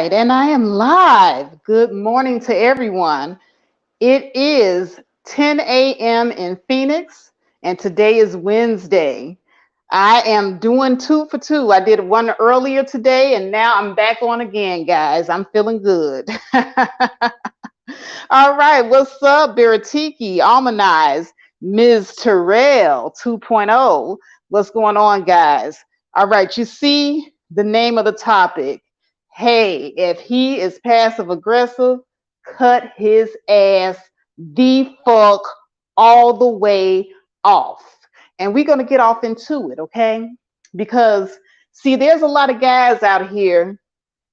right, and I am live. Good morning to everyone. It is 10 a.m. in Phoenix, and today is Wednesday. I am doing two for two. I did one earlier today, and now I'm back on again, guys. I'm feeling good. All right, what's up, Biratiki, Almanize, Ms. Terrell 2.0? What's going on, guys? All right, you see the name of the topic. Hey, if he is passive aggressive, cut his ass the fuck all the way off. And we're going to get off into it, okay? Because, see, there's a lot of guys out here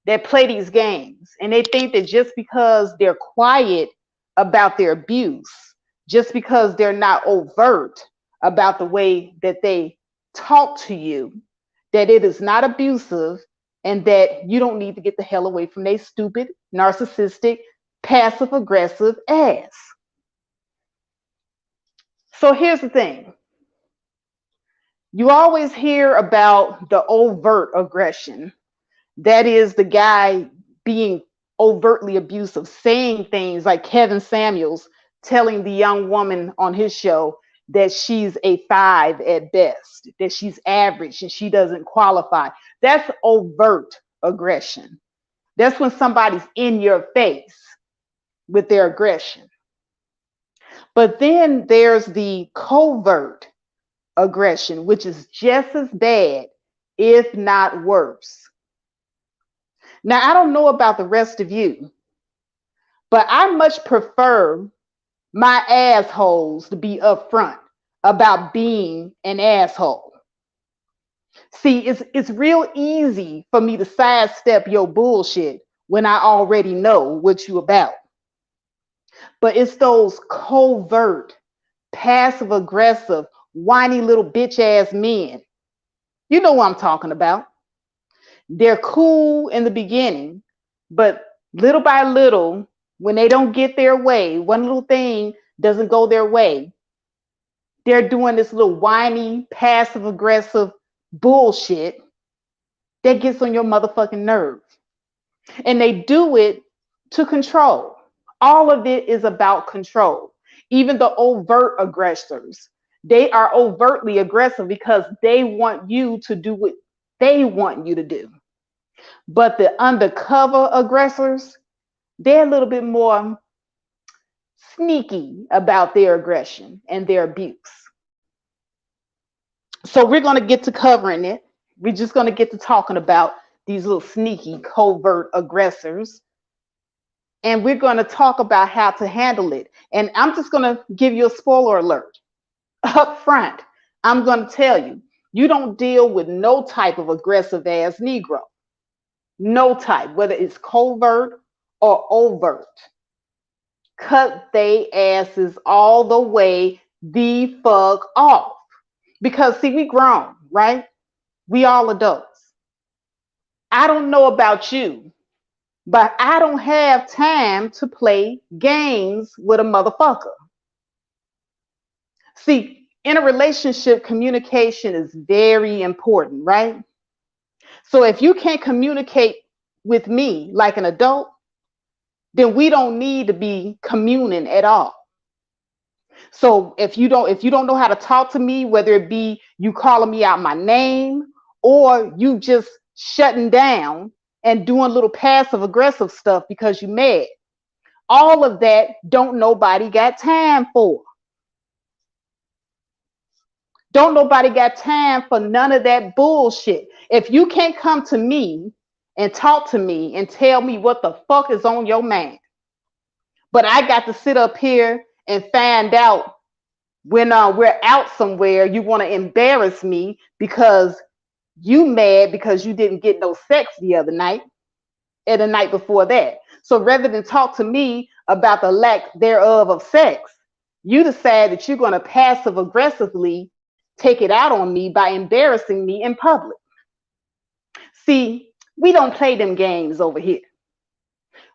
that play these games and they think that just because they're quiet about their abuse, just because they're not overt about the way that they talk to you, that it is not abusive and that you don't need to get the hell away from their stupid, narcissistic, passive aggressive ass. So here's the thing. You always hear about the overt aggression. That is the guy being overtly abusive, saying things like Kevin Samuels telling the young woman on his show that she's a 5 at best, that she's average and she doesn't qualify. That's overt aggression. That's when somebody's in your face with their aggression. But then there's the covert aggression, which is just as bad, if not worse. Now, I don't know about the rest of you, but I much prefer my assholes to be upfront about being an asshole. See, it's real easy for me to sidestep your bullshit when I already know what you about. But it's those covert, passive aggressive, whiny little bitch ass men. You know what I'm talking about. They're cool in the beginning, but little by little, when they don't get their way, one little thing doesn't go their way, they're doing this little whiny, passive aggressive bullshit that gets on your motherfucking nerve. And they do it to control. All of it is about control. Even the overt aggressors, they are overtly aggressive because they want you to do what they want you to do. But the undercover aggressors, they're a little bit more sneaky about their aggression and their abuse. So we're going to get to covering it. We're just going to get to talking about these little sneaky, covert aggressors. And we're going to talk about how to handle it. And I'm just going to give you a spoiler alert. Up front, I'm going to tell you, you don't deal with no type of aggressive ass Negro. No type, whether it's covert or overt. Cut they asses all the way the fuck off. Because see, we grown, right? We all adults. I don't know about you, but I don't have time to play games with a motherfucker. See, in a relationship, communication is very important, right? So if you can't communicate with me like an adult, then we don't need to be communing at all. So if you don't know how to talk to me, whether it be you calling me out my name or you just shutting down and doing little passive aggressive stuff because you're mad, all of that don't nobody got time for. Don't nobody got time for none of that bullshit. If you can't come to me and talk to me and tell me what the fuck is on your mind, but I got to sit up here and find out when we're out somewhere, you want to embarrass me because you mad because you didn't get no sex the other night and the night before that. So rather than talk to me about the lack thereof of sex, you decide that you're going to passive aggressively take it out on me by embarrassing me in public. See, we don't play them games over here.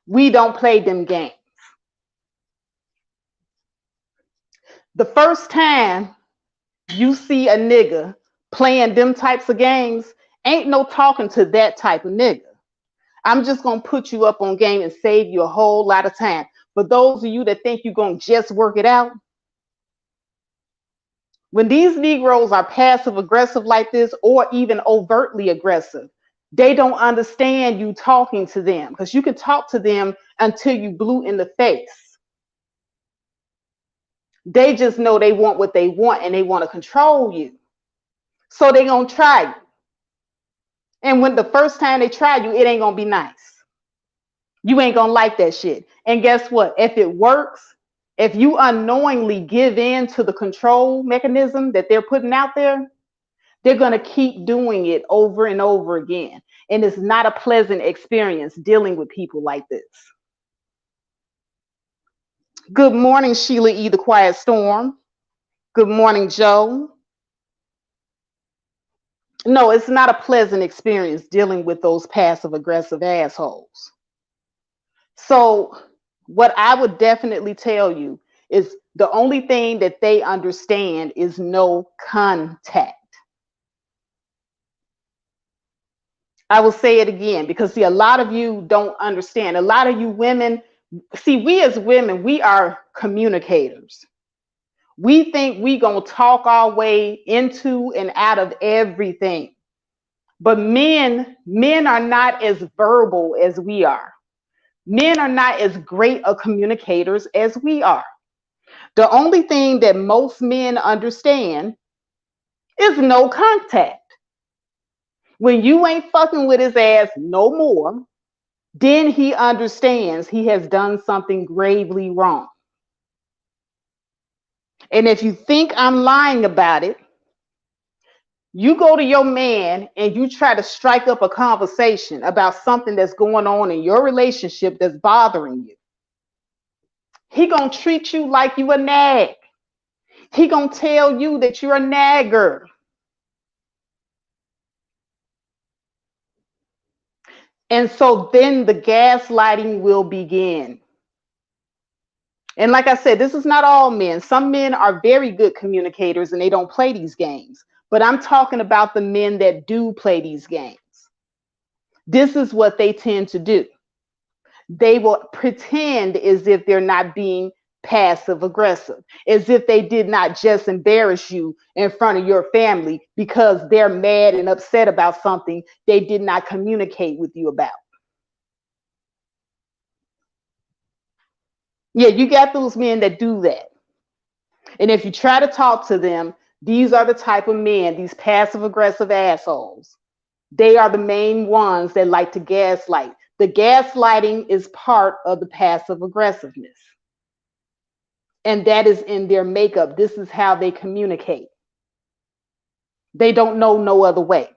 We don't play them games. The first time you see a nigga playing them types of games, ain't no talking to that type of nigga. I'm just going to put you up on game and save you a whole lot of time. For those of you that think you're going to just work it out, when these Negroes are passive aggressive like this, or even overtly aggressive, they don't understand you talking to them, because you can talk to them until you blue in the face. They just know they want what they want and they want to control you. So they're going to try you. And when the first time they try you, it ain't going to be nice. You ain't going to like that shit. And guess what? If it works, if you unknowingly give in to the control mechanism that they're putting out there, they're going to keep doing it over and over again. And it's not a pleasant experience dealing with people like this. Good morning, Sheila E. The Quiet Storm. Good morning, Joe. No, it's not a pleasant experience dealing with those passive aggressive assholes. So what I would definitely tell you is the only thing that they understand is no contact. I will say it again, because see, a lot of you don't understand. A lot of you women, see, we as women, we are communicators. We think we gonna talk our way into and out of everything. But men are not as verbal as we are. Men are not as great of communicators as we are. The only thing that most men understand is no contact. When you ain't fucking with his ass no more, then he understands he has done something gravely wrong. And if you think I'm lying about it, you go to your man and you try to strike up a conversation about something that's going on in your relationship that's bothering you. He gonna treat you like you a nag. He gonna tell you that you're a nagger. And so then the gaslighting will begin. And like I said, this is not all men. Some men are very good communicators and they don't play these games. But I'm talking about the men that do play these games. This is what they tend to do. They will pretend as if they're not being passive aggressive, as if they did not just embarrass you in front of your family because they're mad and upset about something they did not communicate with you about. Yeah, you got those men that do that. And if you try to talk to them, these are the type of men, these passive aggressive assholes. They are the main ones that like to gaslight. The gaslighting is part of the passive aggressiveness. And that is in their makeup. This is how they communicate. They don't know no other way.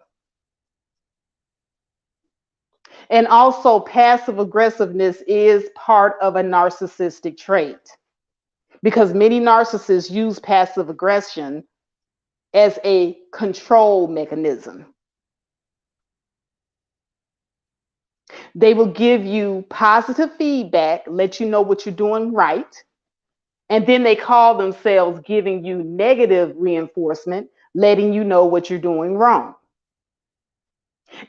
And also, passive aggressiveness is part of a narcissistic trait, because many narcissists use passive aggression as a control mechanism. They will give you positive feedback, let you know what you're doing right, and then they call themselves giving you negative reinforcement, letting you know what you're doing wrong.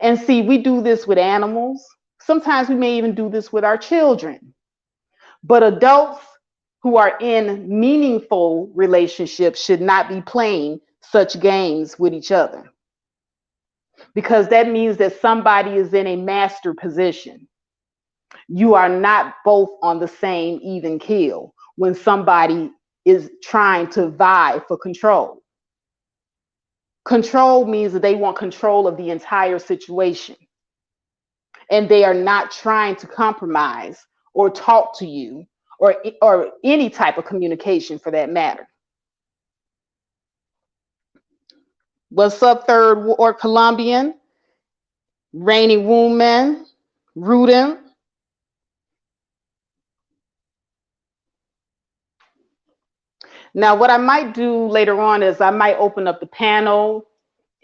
And see, we do this with animals. Sometimes we may even do this with our children. But adults who are in meaningful relationships should not be playing such games with each other, because that means that somebody is in a master position. You are not both on the same even keel when somebody is trying to vie for control. Control means that they want control of the entire situation, and they are not trying to compromise or talk to you or any type of communication for that matter. What's up, Third Ward Colombian? Rainy Woman, Rudin. Now, what I might do later on is I might open up the panel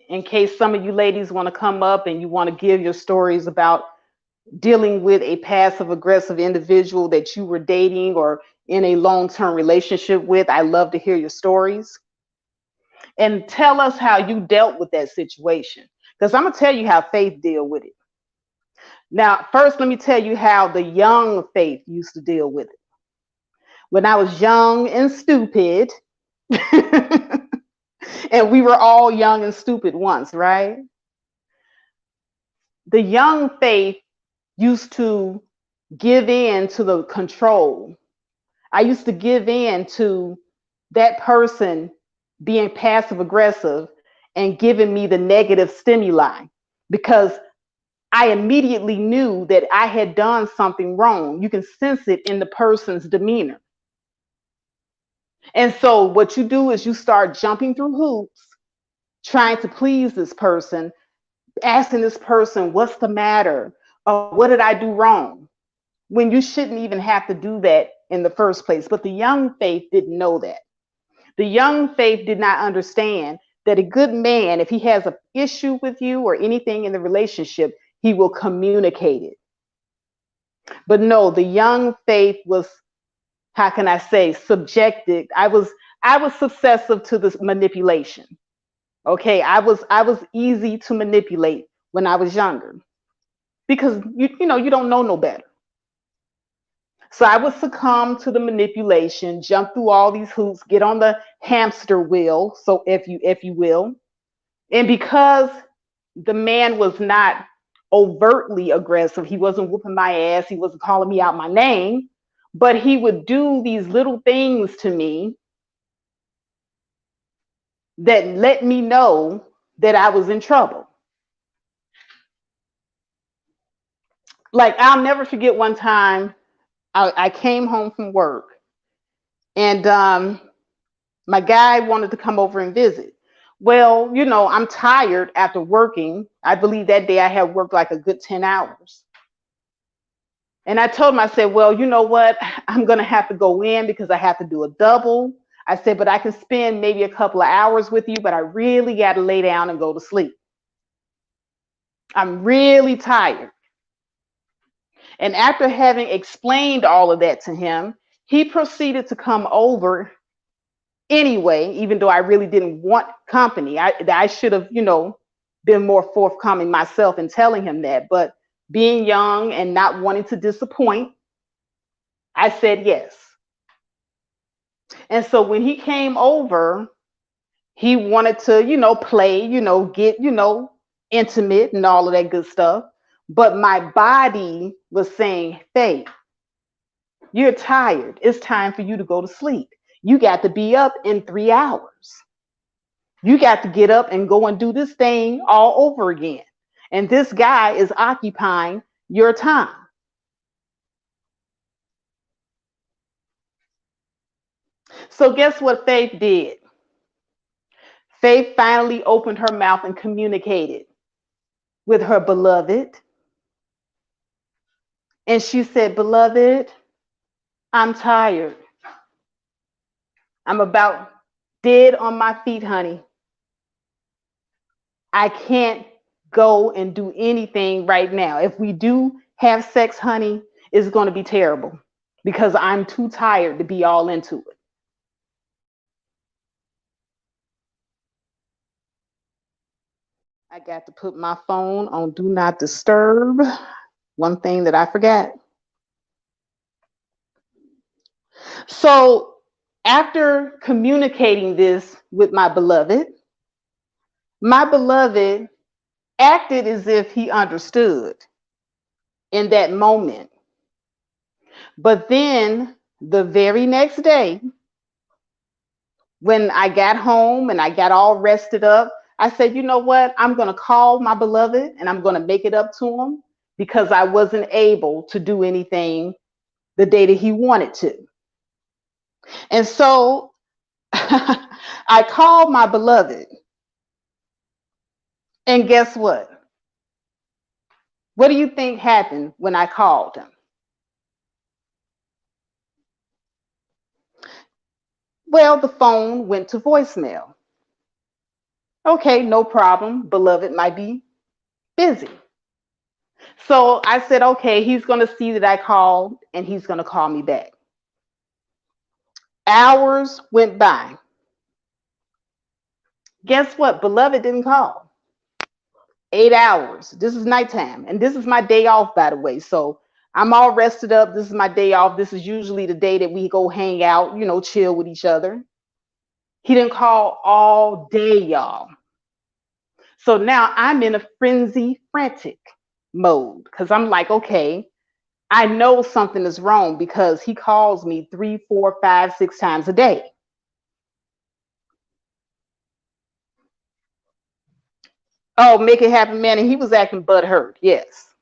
in case some of you ladies want to come up and you want to give your stories about dealing with a passive aggressive individual that you were dating or in a long-term relationship with. I love to hear your stories. And tell us how you dealt with that situation. Because I'm going to tell you how Faith dealt with it. Now, first, let me tell you how the young Faith used to deal with it. When I was young and stupid, and we were all young and stupid once, right? The young Faith used to give in to the control. I used to give in to that person being passive aggressive and giving me the negative stimuli because I immediately knew that I had done something wrong. You can sense it in the person's demeanor. And so what you do is you start jumping through hoops, trying to please this person, asking this person, what's the matter? What did I do wrong? When you shouldn't even have to do that in the first place. But the young Faith didn't know that. The young Faith did not understand that a good man, if he has an issue with you or anything in the relationship, he will communicate it. But no, the young Faith was, how can I say, subjected. I was successive to this manipulation. Okay, I was easy to manipulate when I was younger because you don't know no better. So I would succumb to the manipulation, jump through all these hoops, get on the hamster wheel, so if you will. And because the man was not overtly aggressive, he wasn't whooping my ass, he wasn't calling me out my name, but he would do these little things to me that let me know that I was in trouble. Like, I'll never forget one time I came home from work and my guy wanted to come over and visit. Well, I'm tired after working. I believe that day I had worked like a good 10 hours. And I told him, I said, well, you know what? I'm going to have to go in because I have to do a double. I said, but I can spend maybe a couple of hours with you, but I really got to lay down and go to sleep. I'm really tired. And after having explained all of that to him, he proceeded to come over anyway, even though I really didn't want company. I should have, been more forthcoming myself in telling him that. But being young and not wanting to disappoint, I said yes. And so when he came over, he wanted to, play, get, intimate and all of that good stuff. But my body was saying, Faith, you're tired. It's time for you to go to sleep. You got to be up in 3 hours. You got to get up and go and do this thing all over again. And this guy is occupying your time. So guess what Faith did? Faith finally opened her mouth and communicated with her beloved. And she said, beloved, I'm tired. I'm about dead on my feet, honey. I can't go and do anything right now. If we do have sex, honey, it's going to be terrible because I'm too tired to be all into it. I got to put my phone on do not disturb. One thing that I forgot. So after communicating this with my beloved acted as if he understood in that moment. But then the very next day, when I got home and I got all rested up, I said, you know what? I'm going to call my beloved and I'm going to make it up to him because I wasn't able to do anything the day that he wanted to. And so I called my beloved. And guess what? What do you think happened when I called him? Well, the phone went to voicemail. Okay, no problem. Beloved might be busy. So I said, okay, he's going to see that I called and he's going to call me back. Hours went by. Guess what? Beloved didn't call. 8 hours. This is nighttime. And this is my day off, by the way. So I'm all rested up. This is my day off. This is usually the day that we go hang out, chill with each other. He didn't call all day, y'all. So now I'm in a frantic mode because I'm like, okay, I know something is wrong because he calls me 3, 4, 5, 6 times a day. Oh, make it happen, man. And he was acting butthurt, yes,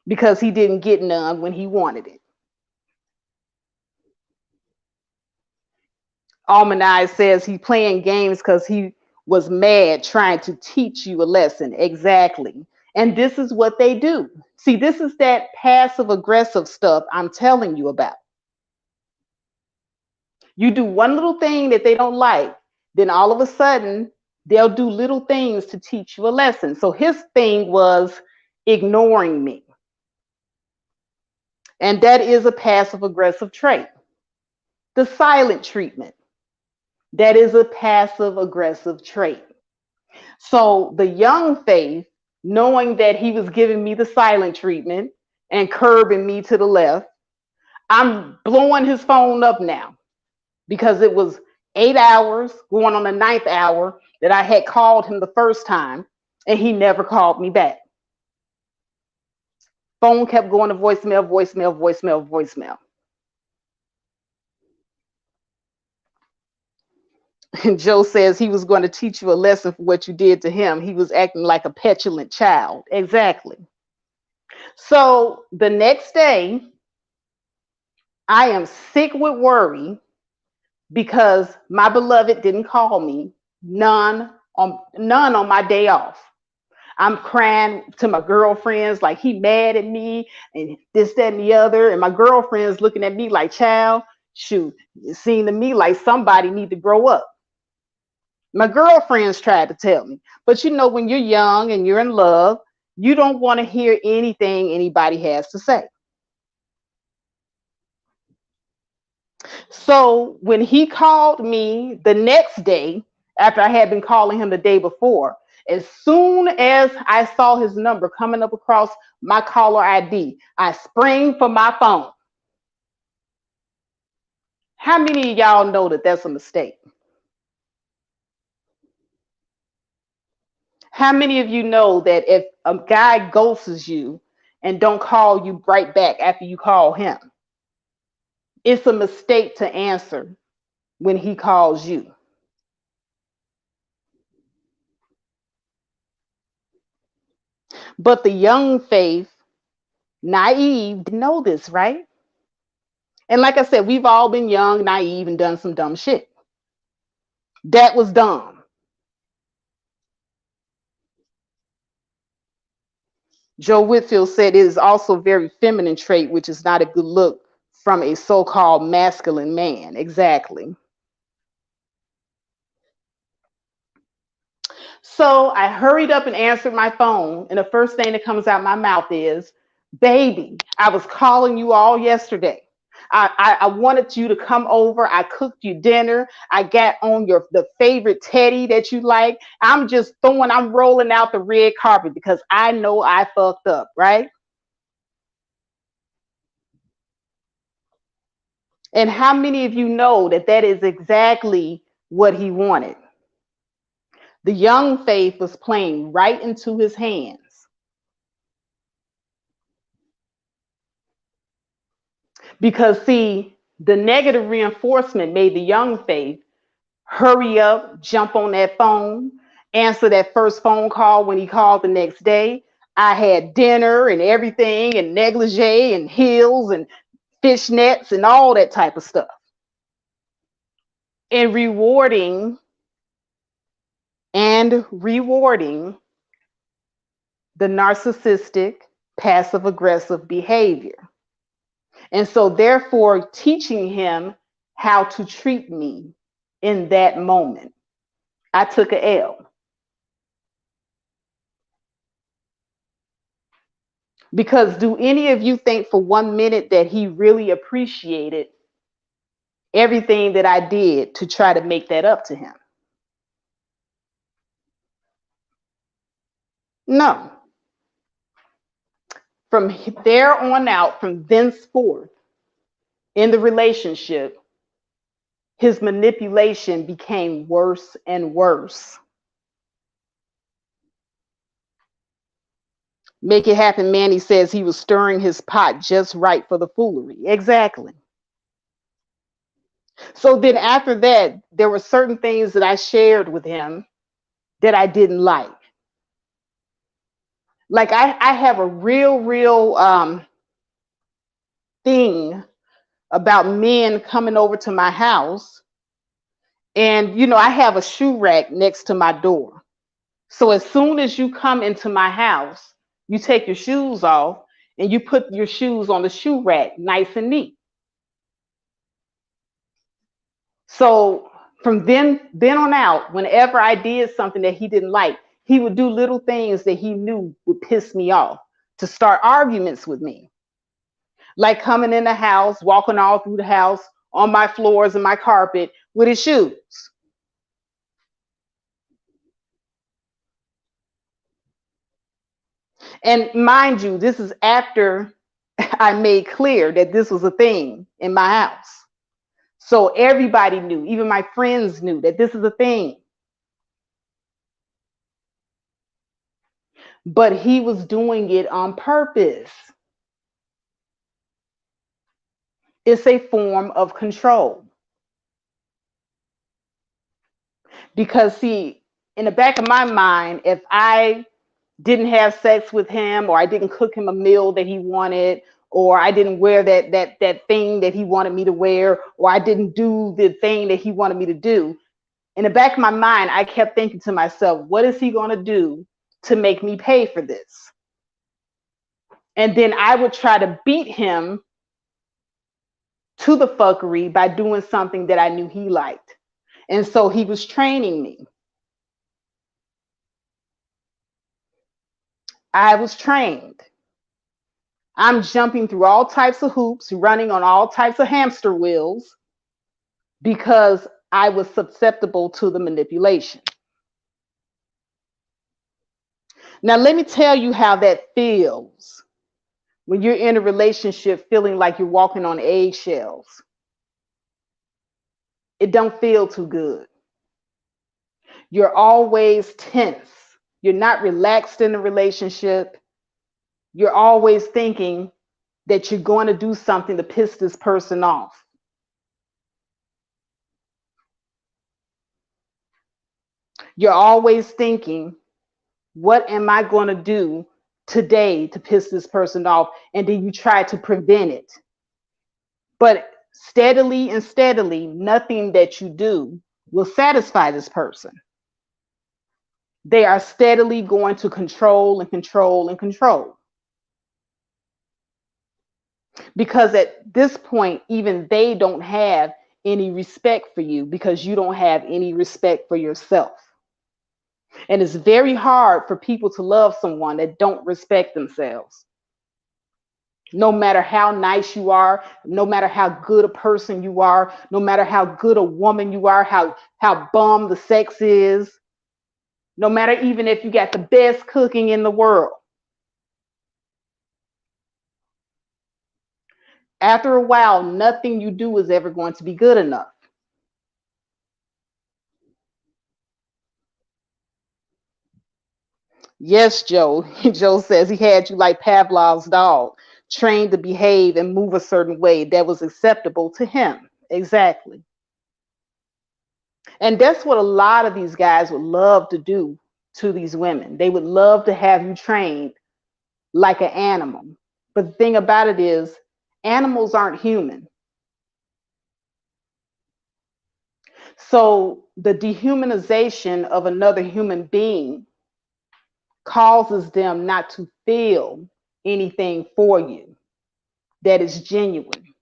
because he didn't get none when he wanted it. Almanai says he playing games because he was mad trying to teach you a lesson. Exactly. And this is what they do. See, this is that passive aggressive stuff I'm telling you about. You do one little thing that they don't like, then all of a sudden they'll do little things to teach you a lesson. So his thing was ignoring me. And that is a passive aggressive trait. The silent treatment, that is a passive aggressive trait. So the young Faith, knowing that he was giving me the silent treatment and curbing me to the left, I'm blowing his phone up now because it was 8 hours going on the 9th hour that I had called him the first time and he never called me back. Phone kept going to voicemail, voicemail, voicemail, voicemail. And Joe says he was going to teach you a lesson for what you did to him. He was acting like a petulant child. Exactly. So the next day, I am sick with worry because my beloved didn't call me, none on my day off. I'm crying to my girlfriends like he mad at me and this, that, and the other. And my girlfriend's looking at me like, child, shoot, it seemed to me like somebody need to grow up. My girlfriends tried to tell me, but when you're young and you're in love, you don't want to hear anything anybody has to say. So when he called me the next day, after I had been calling him the day before, as soon as I saw his number coming up across my caller ID, I sprang for my phone. How many of y'all know that that's a mistake? How many of you know that if a guy ghosts you and don't call you right back after you call him, it's a mistake to answer when he calls you? But the young Faith, naive, didn't know this, right? And like I said, we've all been young, naive, and done some dumb shit. That was dumb. Joe Whitfield said it is also a very feminine trait, which is not a good look from a so-called masculine man. Exactly. So I hurried up and answered my phone, and the first thing that comes out my mouth is, baby, I was calling you all yesterday. I wanted you to come over. I cooked you dinner. I got on the favorite teddy that you like. I'm rolling out the red carpet because I know I fucked up, right? And how many of you know that that is exactly what he wanted? The young Faith was playing right into his hands. Because, see, the negative reinforcement made the young Faith hurry up, jump on that phone, answer that first phone call when he called the next day. I had dinner and everything, and negligee and heels and fishnets and all that type of stuff. And rewarding the narcissistic, passive aggressive behavior. And so, therefore, teaching him how to treat me in that moment. I took a L. Because do any of you think for 1 minute that he really appreciated everything that I did to try to make that up to him? No. From there on out, from thenceforth in the relationship, his manipulation became worse and worse. Make it happen, Manny says he was stirring his pot just right for the foolery. Exactly. So then after that, there were certain things that I shared with him that I didn't like. Like I have a real thing about men coming over to my house. And, I have a shoe rack next to my door. So as soon as you come into my house, you take your shoes off and you put your shoes on the shoe rack, nice and neat. So from then on out, whenever I did something that he didn't like, he would do little things that he knew would piss me off to start arguments with me. Like coming in the house, walking all through the house on my floors and my carpet with his shoes. And mind you, this is after I made clear that this was a thing in my house. So everybody knew, even my friends knew that this is a thing. But he was doing it on purpose. It's a form of control. Because, see, in the back of my mind, if I didn't have sex with him, or I didn't cook him a meal that he wanted, or I didn't wear that thing that he wanted me to wear, or I didn't do the thing that he wanted me to do, in the back of my mind, I kept thinking to myself, what is he going to do to make me pay for this? And then I would try to beat him to the fuckery by doing something that I knew he liked. And so he was training me. I was trained. I'm jumping through all types of hoops, running on all types of hamster wheels because I was susceptible to the manipulation. Now, let me tell you how that feels when you're in a relationship feeling like you're walking on eggshells. It don't feel too good. You're always tense. You're not relaxed in the relationship. You're always thinking that you're going to do something to piss this person off. You're always thinking, what am I going to do today to piss this person off? And then you try to prevent it. But steadily and steadily, nothing that you do will satisfy this person. They are steadily going to control and control and control. Because at this point, even they don't have any respect for you because you don't have any respect for yourself. And it's very hard for people to love someone that don't respect themselves. No matter how nice you are, no matter how good a person you are, no matter how good a woman you are, how bum the sex is, no matter even if you got the best cooking in the world. After a while, nothing you do is ever going to be good enough. Yes, Joe. Joe says he had you like Pavlov's dog, trained to behave and move a certain way that was acceptable to him. Exactly. And that's what a lot of these guys would love to do to these women. They would love to have you trained like an animal. But the thing about it is, animals aren't human. So the dehumanization of another human being causes them not to feel anything for you that is genuine.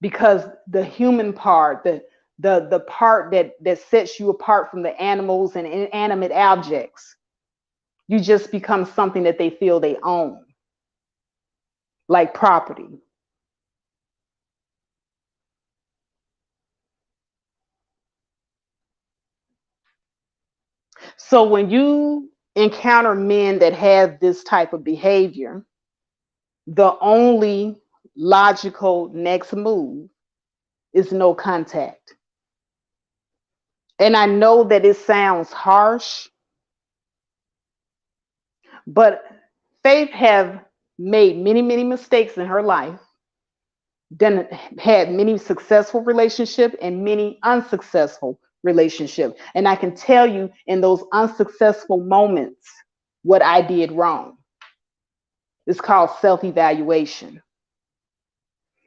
Because the human part, the part that sets you apart from the animals and inanimate objects, you just become something that they feel they own, like property. So when you encounter men that have this type of behavior, the only logical next move is no contact. And I know that it sounds harsh, but Faith have made many, many mistakes in her life, done had many successful relationships and many unsuccessful relationships. And I can tell you in those unsuccessful moments what I did wrong. It's called self-evaluation.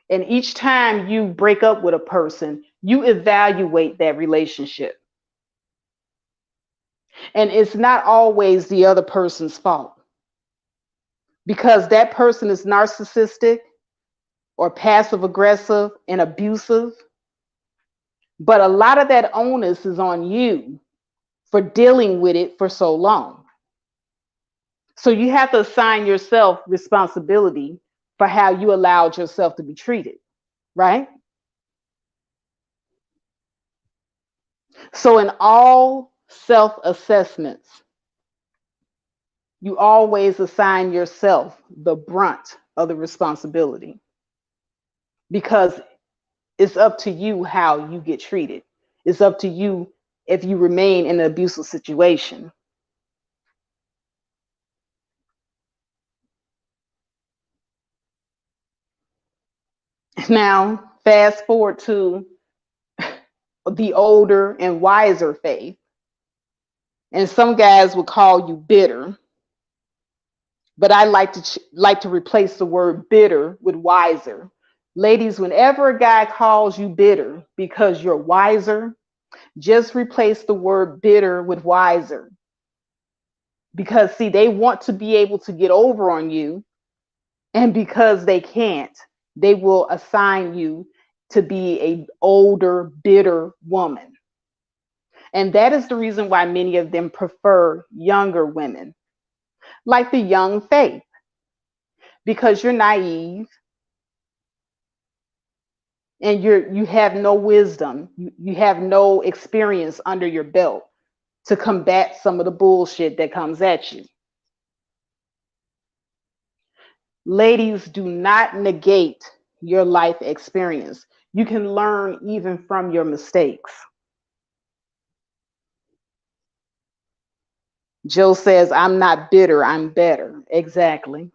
And each time you break up with a person, you evaluate that relationship. And it's not always the other person's fault because that person is narcissistic or passive aggressive and abusive. But a lot of that onus is on you for dealing with it for so long. So you have to assign yourself responsibility for how you allowed yourself to be treated, right? So in all self-assessments, you always assign yourself the brunt of the responsibility because it's up to you how you get treated. It's up to you if you remain in an abusive situation. Now, fast forward to the older and wiser Faith. And some guys would call you bitter, but I like to replace the word bitter with wiser. Ladies, whenever a guy calls you bitter because you're wiser, just replace the word bitter with wiser. Because see, they want to be able to get over on you, and because they can't, they will assign you to be a older, bitter woman. And that is the reason why many of them prefer younger women, like the young Faith, because you're naive and you have no wisdom, you have no experience under your belt to combat some of the bullshit that comes at you. Ladies, do not negate your life experience. You can learn even from your mistakes. Jill says, I'm not bitter, I'm better. Exactly.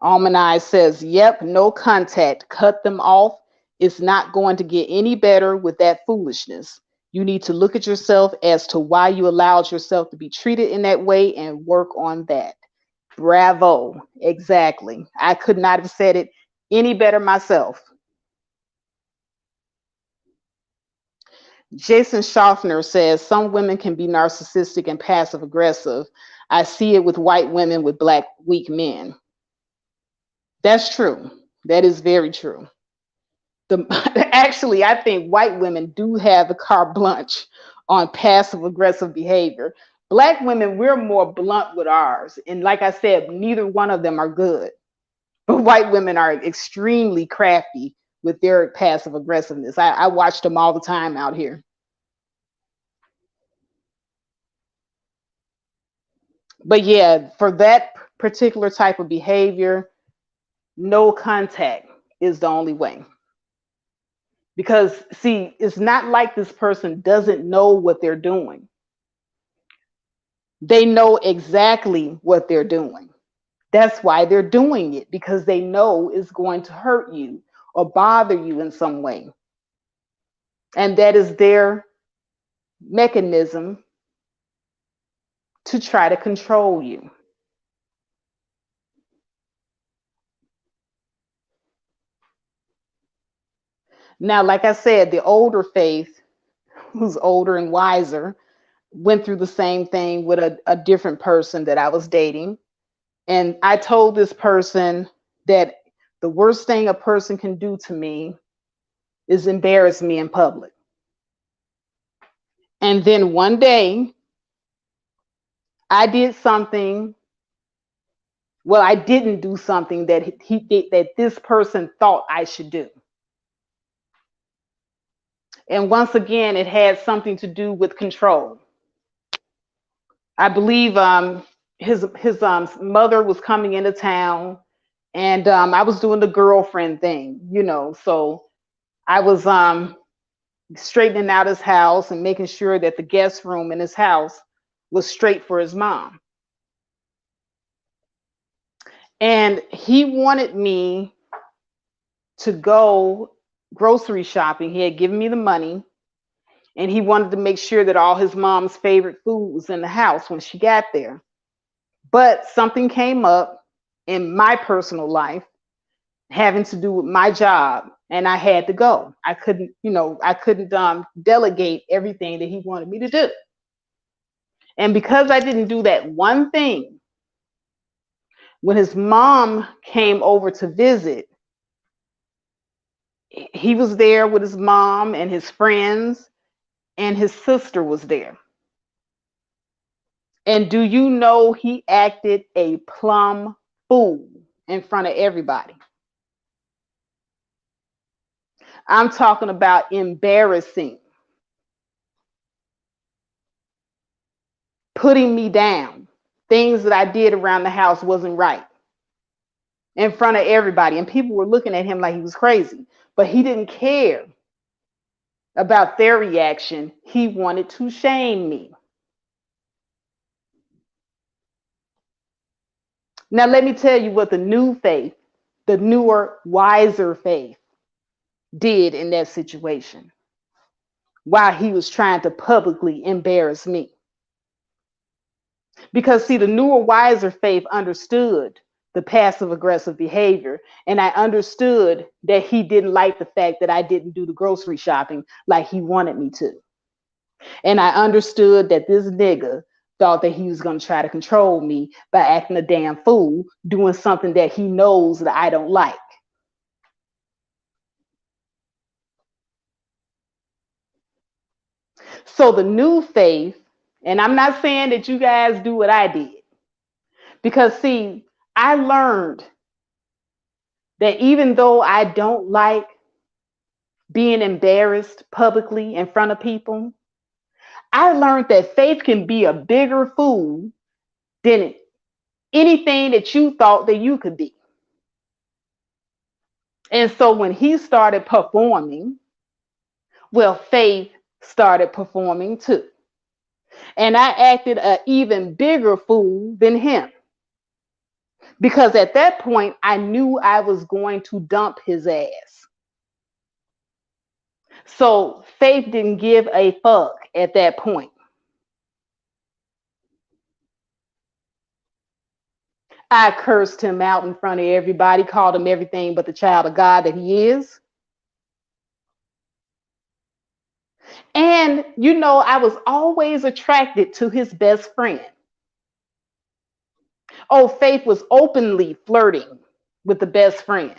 Almanai says, yep, no contact. Cut them off. It's not going to get any better with that foolishness. You need to look at yourself as to why you allowed yourself to be treated in that way and work on that. Bravo. Exactly. I could not have said it any better myself. Jason Schaffner says some women can be narcissistic and passive aggressive. I see it with white women with black weak men. That's true. That is very true. Actually, I think white women do have the carte blanche on passive aggressive behavior. Black women, we're more blunt with ours. And like I said, neither one of them are good. But white women are extremely crafty with their passive aggressiveness. I watch them all the time out here. But yeah, for that particular type of behavior, no contact is the only way. Because, see, it's not like this person doesn't know what they're doing. They know exactly what they're doing. That's why they're doing it, because they know it's going to hurt you or bother you in some way. And that is their mechanism to try to control you. Now, like I said, the older Faith, who's older and wiser, went through the same thing with a different person that I was dating. And I told this person that the worst thing a person can do to me is embarrass me in public. And then one day I did something. Well, I didn't do something that this person thought I should do. And once again, it had something to do with control. I believe his mother was coming into town, and I was doing the girlfriend thing, So I was straightening out his house and making sure that the guest room in his house was straight for his mom. And he wanted me to go grocery shopping. He had given me the money, and he wanted to make sure that all his mom's favorite food was in the house when she got there. But something came up in my personal life having to do with my job, and I had to go. I couldn't delegate everything that he wanted me to do. And because I didn't do that one thing, when his mom came over to visit, he was there with his mom and his friends, and his sister was there. And do you know he acted a plumb fool in front of everybody? I'm talking about embarrassing, putting me down. Things that I did around the house wasn't right in front of everybody. And people were looking at him like he was crazy. But he didn't care about their reaction. He wanted to shame me. Now, let me tell you what the new faith, the newer, wiser faith, did in that situation while he was trying to publicly embarrass me. Because, see, the newer, wiser faith understood the passive aggressive behavior. And I understood that he didn't like the fact that I didn't do the grocery shopping like he wanted me to. And I understood that this nigga thought that he was going to try to control me by acting a damn fool, doing something that he knows that I don't like. So the new faith, and I'm not saying that you guys do what I did, because see, I learned that even though I don't like being embarrassed publicly in front of people, I learned that faith can be a bigger fool than anything that you thought that you could be. And so when he started performing, well, faith started performing too. And I acted an even bigger fool than him. Because at that point, I knew I was going to dump his ass. So faith didn't give a fuck at that point. I cursed him out in front of everybody, called him everything but the child of God that he is. And, I was always attracted to his best friend. Oh, Faith was openly flirting with the best friend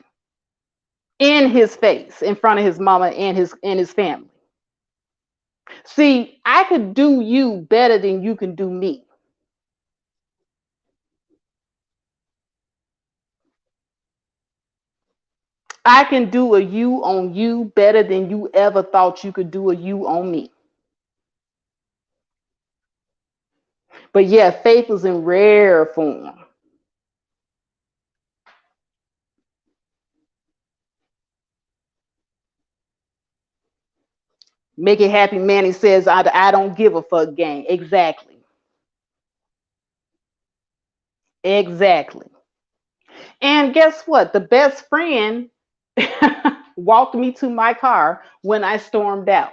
in his face, in front of his mama and his family. See, I could do you better than you can do me. I can do a you on you better than you ever thought you could do a you on me. But yeah, Faith was in rare form. Make It Happy Manny says, I don't give a fuck gang. Exactly. Exactly. And guess what? The best friend walked me to my car when I stormed out.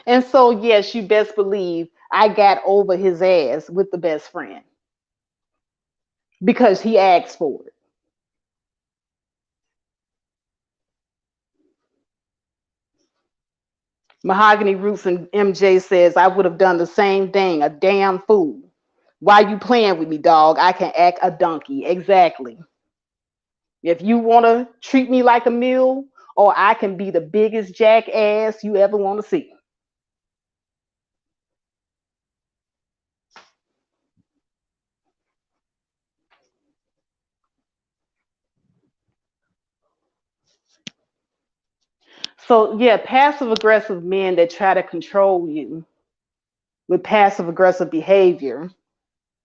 And so, yes, you best believe I got over his ass with the best friend because he asked for it. Mahogany Roots and MJ says, I would have done the same thing, a damn fool. Why you playing with me, dog? I can act a donkey. Exactly. If you want to treat me like a mule, or I can be the biggest jackass you ever want to see. So yeah, passive aggressive men that try to control you with passive aggressive behavior,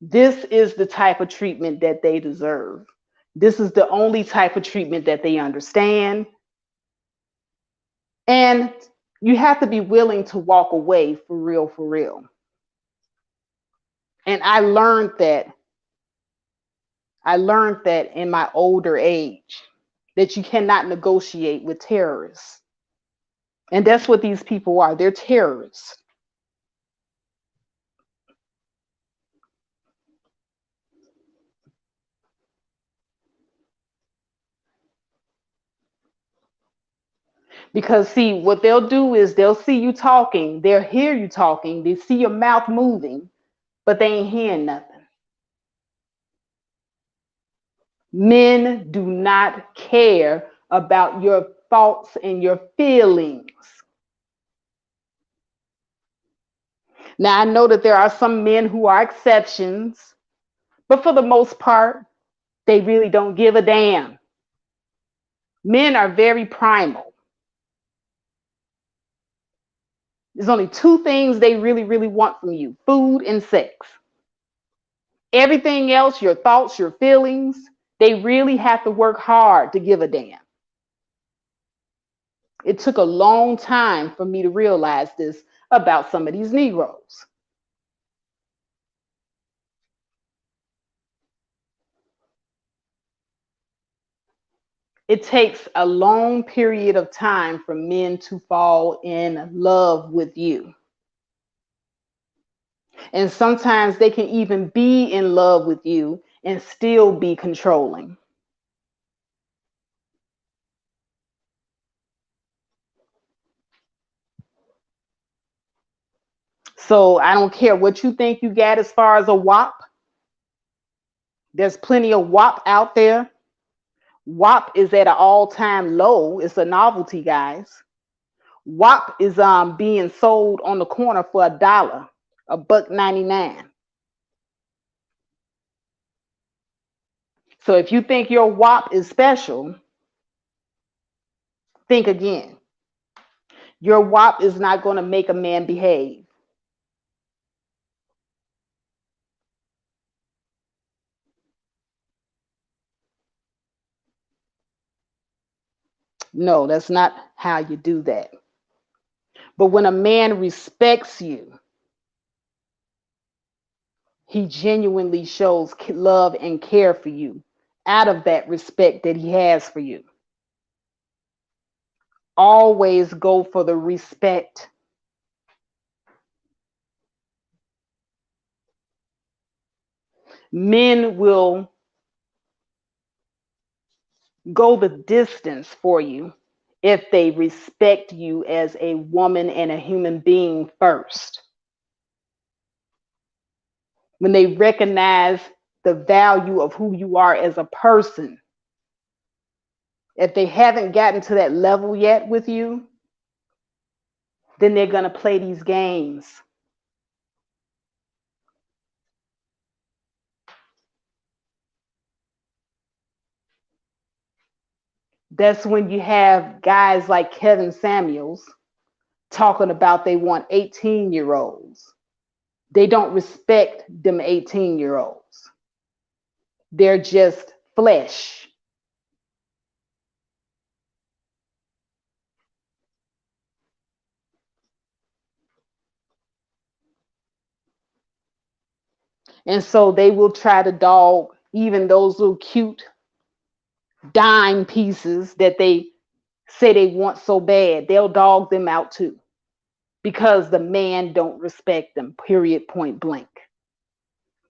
this is the type of treatment that they deserve. This is the only type of treatment that they understand. And you have to be willing to walk away for real, for real. And I learned that in my older age, that you cannot negotiate with terrorists. And that's what these people are. They're terrorists. Because see, what they'll do is they'll see you talking, they'll hear you talking, they see your mouth moving, but they ain't hearing nothing. Men do not care about your thoughts and your feelings. Now, I know that there are some men who are exceptions, but for the most part, they really don't give a damn. Men are very primal. There's only two things they really, really want from you: food and sex. Everything else, your thoughts, your feelings, they really have to work hard to give a damn. It took a long time for me to realize this about some of these Negroes. It takes a long period of time for men to fall in love with you. And sometimes they can even be in love with you and still be controlling. So I don't care what you think you got as far as a WAP. There's plenty of WAP out there. WAP is at an all-time low. It's a novelty, guys. WAP is being sold on the corner for $1, $1.99. So if you think your WAP is special, think again. Your WAP is not going to make a man behave. No, that's not how you do that. But when a man respects you, he genuinely shows love and care for you out of that respect that he has for you. Always go for the respect. Men will go the distance for you if they respect you as a woman and a human being first. When they recognize the value of who you are as a person. If they haven't gotten to that level yet with you, then they're going to play these games. That's when you have guys like Kevin Samuels talking about they want 18-year-olds. They don't respect them 18-year-olds. They're just flesh. And so they will try to dog even those little cute dime pieces that they say they want so bad. They'll dog them out too because the man don't respect them, period, point blank.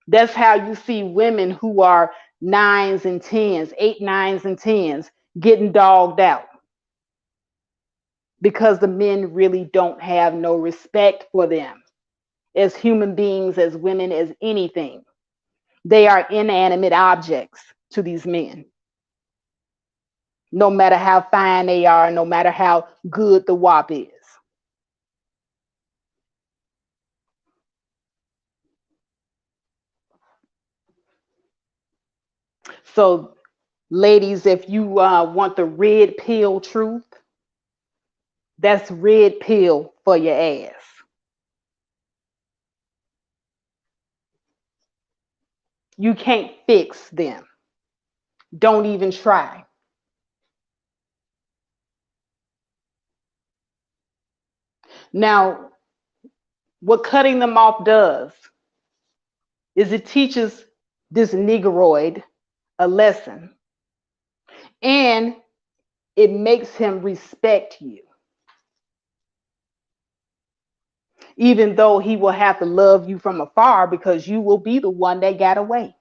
That's how you see women who are nines and tens, eight, nines, and tens getting dogged out because the men really don't have no respect for them as human beings, as women, as anything. They are inanimate objects to these men. No matter how fine they are, no matter how good the WAP is. So, ladies, if you want the red pill truth, That's red pill for your ass. You can't fix them. Don't even try. Now, what cutting them off does is it teaches this Negroid a lesson, and it makes him respect you, even though he will have to love you from afar because you will be the one that got away.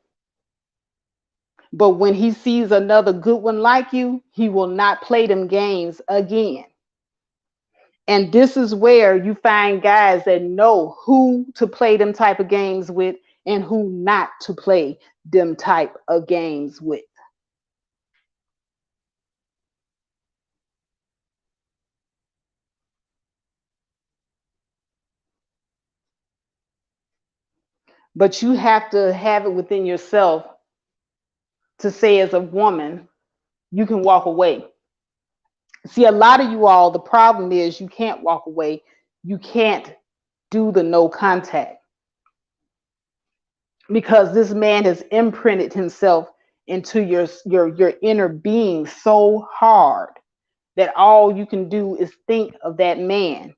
But when he sees another good one like you, he will not play them games again. And this is where you find guys that know who to play them type of games with and who not to play them type of games with. But you have to have it within yourself to say, as a woman, you can walk away. See, a lot of you all, the problem is you can't walk away. You can't do the no contact because this man has imprinted himself into your inner being so hard that all you can do is think of that man.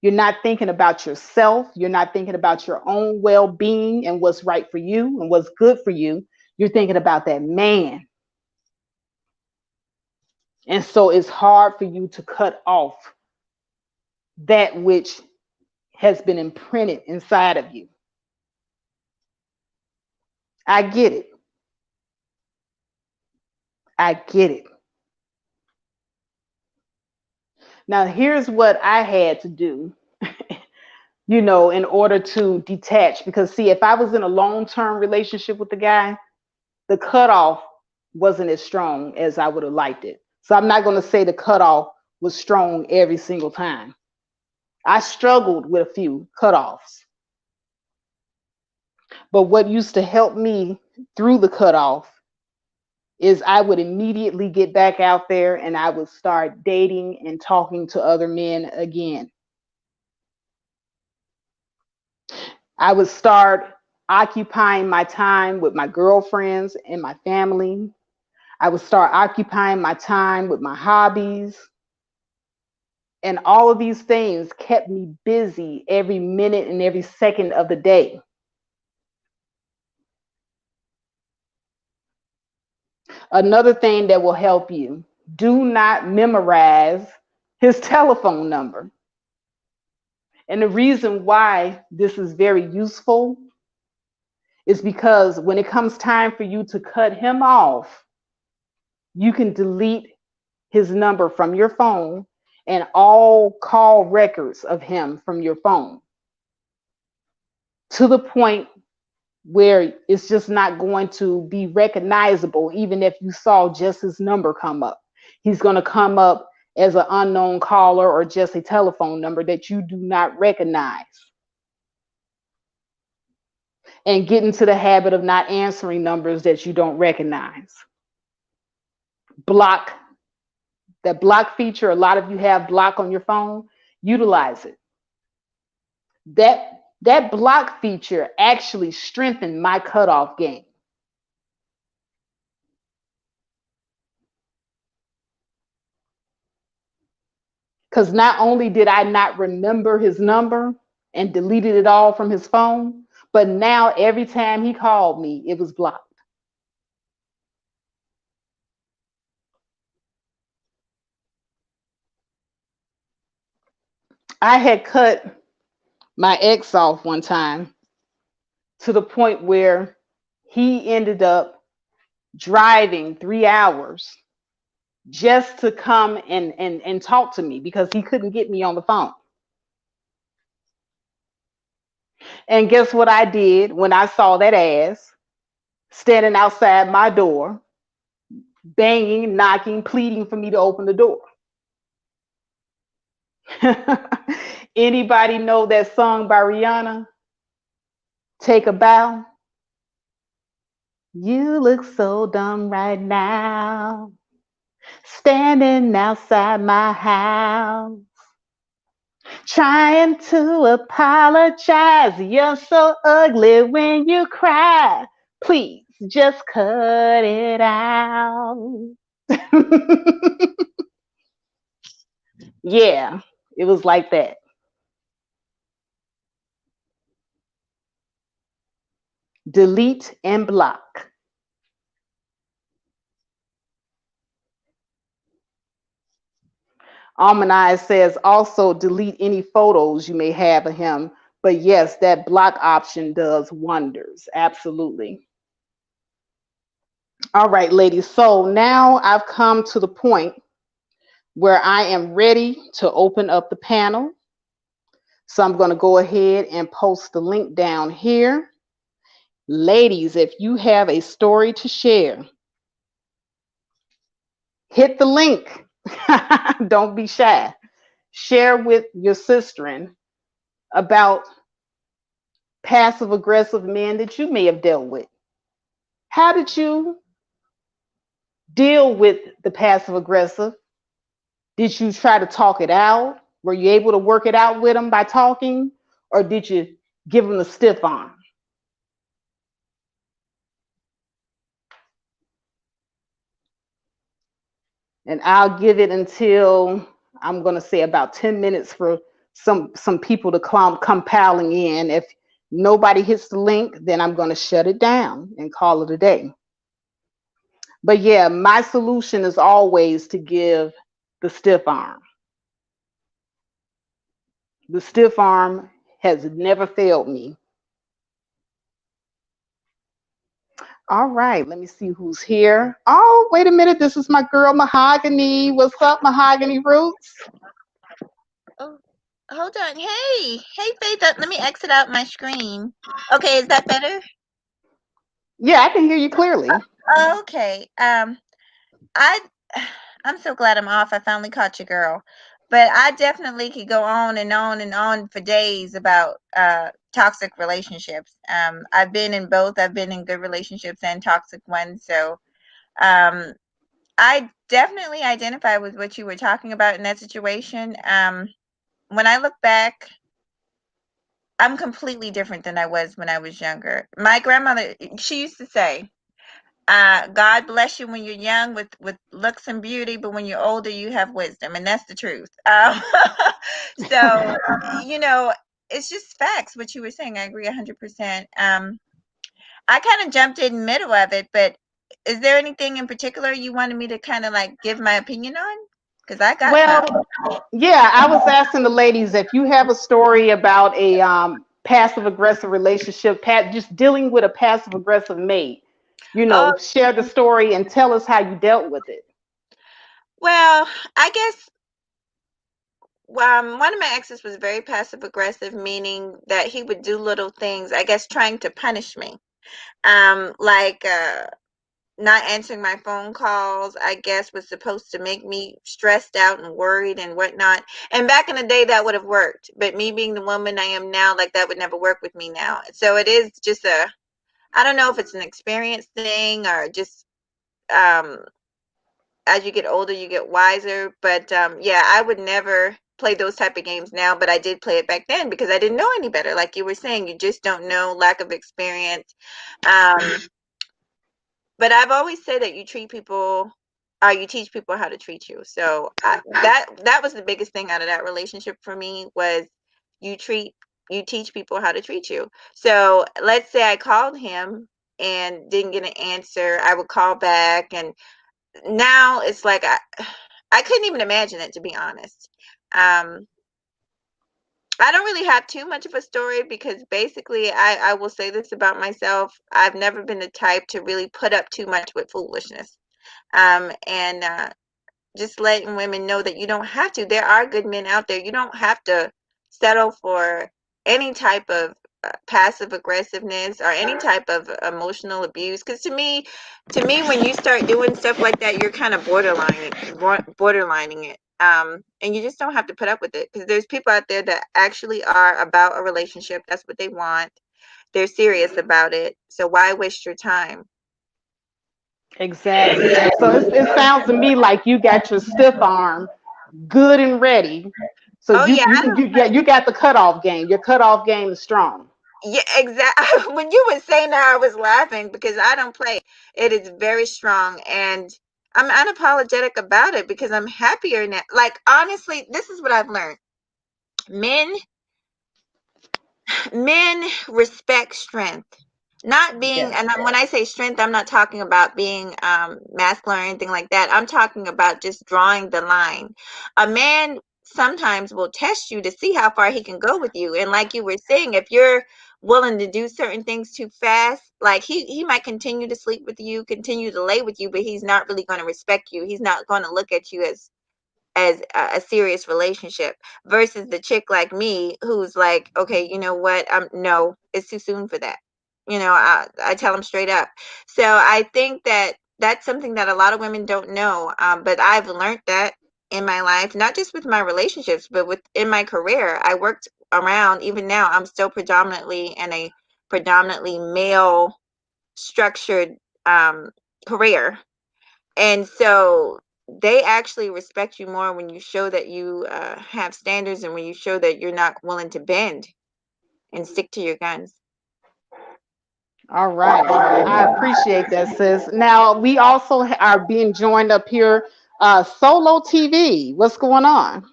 You're not thinking about yourself. You're not thinking about your own well-being and what's right for you and what's good for you. You're thinking about that man. And so it's hard for you to cut off that which has been imprinted inside of you. I get it. I get it. Now, here's what I had to do, in order to detach. Because, see, if I was in a long-term relationship with the guy, the cutoff wasn't as strong as I would have liked it. So I'm not going to say the cutoff was strong every single time. I struggled with a few cutoffs. But what used to help me through the cutoff is I would immediately get back out there and I would start dating and talking to other men again. I would start occupying my time with my girlfriends and my family. I would start occupying my time with my hobbies. And all of these things kept me busy every minute and every second of the day. Another thing that will help you, do not memorize his telephone number. And the reason why this is very useful is because when it comes time for you to cut him off, you can delete his number from your phone and all call records of him from your phone to the point where it's just not going to be recognizable, even if you saw just his number come up. He's going to come up as an unknown caller or just a telephone number that you do not recognize. And get into the habit of not answering numbers that you don't recognize. Block. That block feature, a lot of you have block on your phone, utilize it. That block feature actually strengthened my cutoff game. Because not only did I not remember his number and deleted it all from his phone, but now every time he called me, it was blocked. I had cut my ex off one time to the point where he ended up driving 3 hours just to come and talk to me because he couldn't get me on the phone. And guess what I did when I saw that ass standing outside my door, banging, knocking, pleading for me to open the door? Anybody know that song by Rihanna? Take a bow. You look so dumb right now, standing outside my house. Trying to apologize. You're so ugly when you cry. Please just cut it out. Yeah, it was like that. Delete and block. Almanize says also delete any photos you may have of him. But yes, that block option does wonders. Absolutely. All right, ladies. So now I've come to the point where I am ready to open up the panel. So I'm going to go ahead and post the link down here. Ladies, if you have a story to share, hit the link. Don't be shy. Share with your sister about passive aggressive men that you may have dealt with. How did you deal with the passive aggressive? Did you try to talk it out? Were you able to work it out with them by talking? Or did you give them the stiff arm? And I'll give it until I'm going to say about 10 minutes for some people to come piling in. If nobody hits the link, then I'm going to shut it down and call it a day. But yeah, my solution is always to give the stiff arm. The stiff arm has never failed me. All right, let me see who's here. Oh, wait a minute. This is my girl Mahogany. What's up, Mahogany Roots? Oh, hold on. Hey, Faith. Let me exit out my screen. Okay, is that better? Yeah, I can hear you clearly. Okay. I I'm so glad I'm off. I finally caught you, girl. But I definitely could go on and on and on for days about toxic relationships. I've been in both. I've been in good relationships and toxic ones. So um, I definitely identify with what you were talking about in that situation. When I look back, I'm completely different than I was when I was younger. My grandmother, she used to say, God bless you when you're young with looks and beauty, but when you're older, you have wisdom, and that's the truth. So, you know, it's just facts. What you were saying, I agree 100%. I kind of jumped in the middle of it, but is there anything in particular you wanted me to kind of like give my opinion on? Because I got some. Well, yeah, I was asking the ladies if you have a story about a passive aggressive relationship, just dealing with a passive aggressive mate. Oh, Share the story and tell us how you dealt with it. well, I guess one of my exes was very passive aggressive, meaning that he would do little things, I guess, trying to punish me. Like not answering my phone calls, I guess, was supposed to make me stressed out and worried and whatnot. And back in the day, that would have worked. But me being the woman I am now, like that would never work with me now. So it is just I don't know if it's an experience thing or just um, as you get older, you get wiser. But yeah, I would never play those type of games now, but I did play it back then because I didn't know any better. Like you were saying, you just don't know, lack of experience. Um, but I've always said that you treat people, or you teach people how to treat you. So that was the biggest thing out of that relationship for me was you treat you teach people how to treat you. So let's say I called him and didn't get an answer, I would call back, and now it's like I couldn't even imagine it, to be honest. Um, I don't really have too much of a story because basically I will say this about myself. I've never been the type to really put up too much with foolishness. And just letting women know that you don't have to. There are good men out there. You don't have to settle for any type of passive aggressiveness or any type of emotional abuse. Because to me, when you start doing stuff like that, you're kind of borderlining it. And you just don't have to put up with it because there's people out there that actually are about a relationship. That's what they want. They're serious about it. So why waste your time? Exactly. So it sounds to me like you got your stiff arm good and ready. So Oh yeah, you got the cutoff game. Your cutoff game is strong. yeah, exactly. When you were saying that, I was laughing because I don't play. It is very strong, and I'm unapologetic about it because I'm happier now. Like honestly, this is what I've learned. Men men respect strength, not being, Yes. and when I say strength, I'm not talking about being masculine or anything like that. I'm talking about just drawing the line. A man sometimes will test you to see how far he can go with you, and like you were saying, if you're willing to do certain things too fast, like he might continue to sleep with you, continue to lay with you, but he's not really going to respect you. He's not going to look at you as a serious relationship, versus the chick like me who's like, okay, you know what, no, it's too soon for that. I tell them straight up. So I think that that's something that a lot of women don't know, but I've learned that in my life, not just with my relationships, but in my career. I worked around, even now I'm still predominantly in a predominantly male structured um, career, and so they actually respect you more when you show that you have standards, and when you show that you're not willing to bend and stick to your guns. All right. I appreciate that, sis. Now we also are being joined up here, Solo TV. What's going on?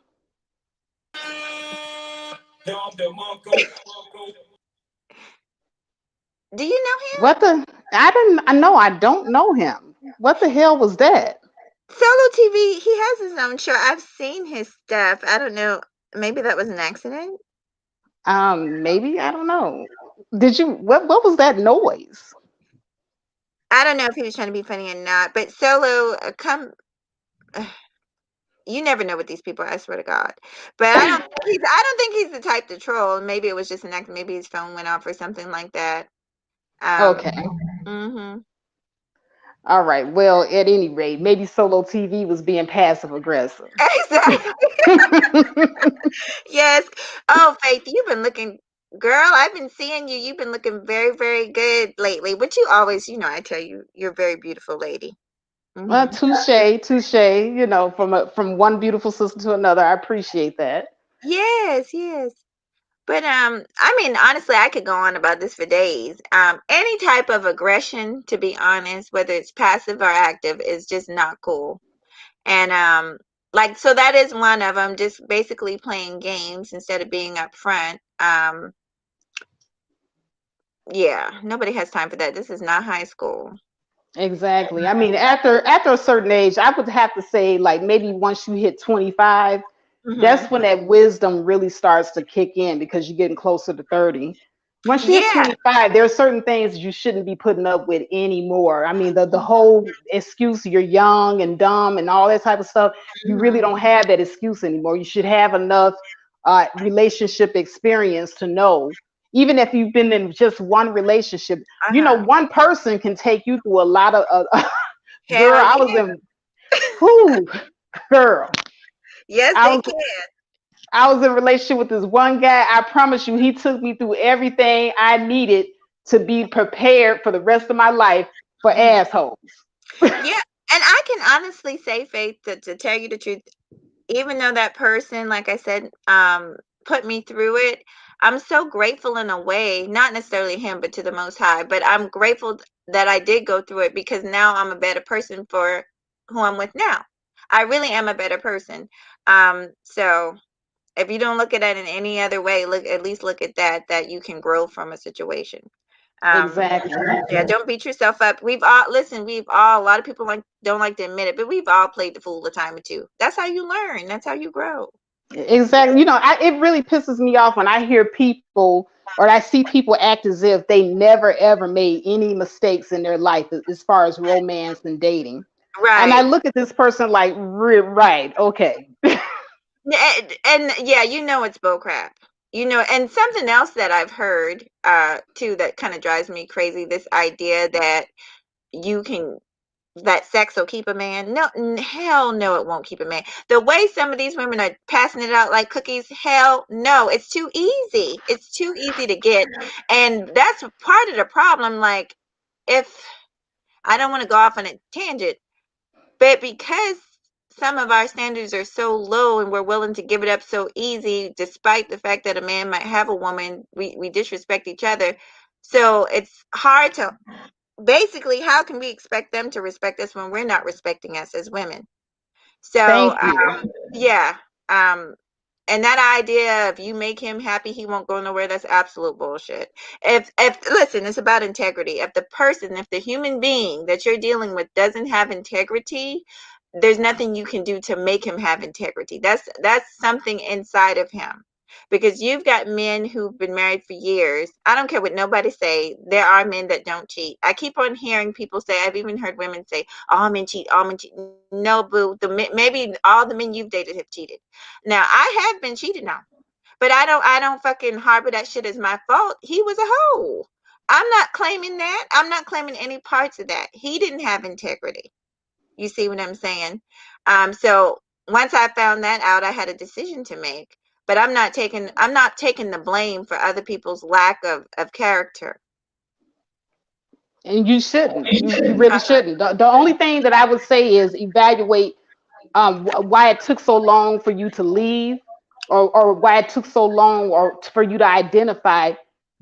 Do you know him? What the? I didn't. I know. I don't know him. What the hell was that? Solo TV, he has his own show. I've seen his stuff. I don't know. Maybe that was an accident. Maybe I don't know. Did you? What was that noise? I don't know if he was trying to be funny or not. But Solo, come. You never know with these people. I swear to God. But I don't think he's the type to troll. Maybe it was just an act. Maybe his phone went off or something like that. Um. Okay. Mhm. All right. Well, at any rate, maybe Solo TV was being passive aggressive. Exactly. Yes. Oh, Faith, you've been looking, girl, I've been seeing you. You've been looking very, very good lately. But you always, I tell you, you're a very beautiful lady. Well, Hmm. touche, touche. From one beautiful sister to another. I appreciate that. Yes, yes. But I mean, honestly, I could go on about this for days. Any type of aggression, to be honest, whether it's passive or active, is just not cool. And like, so that is one of them, just basically playing games instead of being upfront. Yeah, nobody has time for that. This is not high school. Exactly. I mean, after a certain age, I would have to say like maybe once you hit 25, Hmm. that's when that wisdom really starts to kick in because you're getting closer to 30. Once you hit Yeah. 25, there are certain things you shouldn't be putting up with anymore. I mean, the whole excuse you're young and dumb and all that type of stuff, you really Hmm. don't have that excuse anymore. You should have enough relationship experience to know, even if you've been in just one relationship, Uh-huh. one person can take you through a lot of girl, Hell I was yeah. in whoo girl. Yes, I they was can. I was in a relationship with this one guy. I promise you, he took me through everything I needed to be prepared for the rest of my life for Hmm. assholes. Yeah. And I can honestly say, Faith, to tell you the truth, even though that person, like I said, put me through it, I'm so grateful in a way, not necessarily him, but to the Most High. But I'm grateful that I did go through it because now I'm a better person for who I'm with now. I really am a better person. So if you don't look at it in any other way, at least look at that you can grow from a situation. Um, Exactly. yeah, don't beat yourself up. We've all a lot of people don't like to admit it, but we've all played the fool a time or two. That's how you learn. That's how you grow. Exactly. It really pisses me off when I hear people or I see people act as if they never ever made any mistakes in their life as far as romance and dating. And I Right. look at this person like, right, okay. And yeah, it's bull crap. And something else that I've heard too that kind of drives me crazy, this idea that you can that sex will keep a man. No, hell no, it won't keep a man. The way some of these women are passing it out like cookies, hell no, it's too easy. It's too easy to get. And that's part of the problem. Like, if I don't want to go off on a tangent, but because some of our standards are so low and we're willing to give it up so easy, despite the fact that a man might have a woman, we disrespect each other. So it's hard to, basically, how can we expect them to respect us when we're not respecting us as women? So Thank you. yeah, um, and that idea of you make him happy, he won't go nowhere, that's absolute bullshit. If listen, it's about integrity. If the person, if the human being that you're dealing with doesn't have integrity, there's nothing you can do to make him have integrity. That's something inside of him. Because you've got men who've been married for years. I don't care what nobody say. There are men that don't cheat. I keep on hearing people say, I've even heard women say, all men cheat, all men cheat. No, boo. Maybe all the men you've dated have cheated. Now, I have been cheated on, but I don't fucking harbor that shit as my fault. He was a hoe. I'm not claiming that. I'm not claiming any parts of that. He didn't have integrity. You see what I'm saying? So once I found that out, I had a decision to make. But I'm not taking the blame for other people's lack of character. And you shouldn't. You really shouldn't. The only thing that I would say is evaluate why it took so long for you to leave, or why it took so long or for you to identify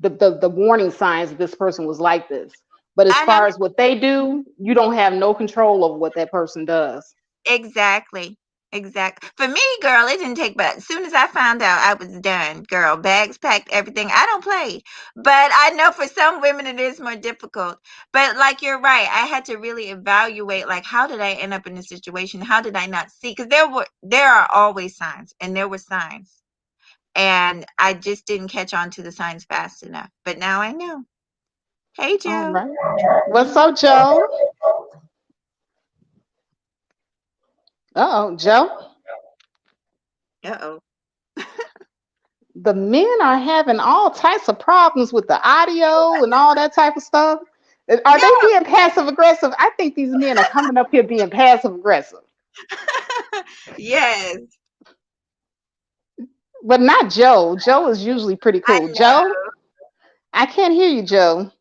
the warning signs that this person was like this. But as I know. far as what they do, you don't have no control over what that person does. Exactly. Exactly. For me, girl, it didn't take but as soon as I found out, I was done, girl. Bags packed, everything. I don't play. But I know for some women it is more difficult. But like you're right, I had to really evaluate like how did I end up in this situation? How did I not see? Because there are always signs and there were signs. And I just didn't catch on to the signs fast enough. But now I know. Hey All Joe. right. What's up, Joe? Uh-oh, Joe. Uh-oh. The men are having all types of problems with the audio and all that type of stuff. Are No. they being passive aggressive? I think these men are coming up here being passive aggressive, Yes. but not Joe. Joe is usually pretty I cool. know. Joe, I can't hear you, Joe.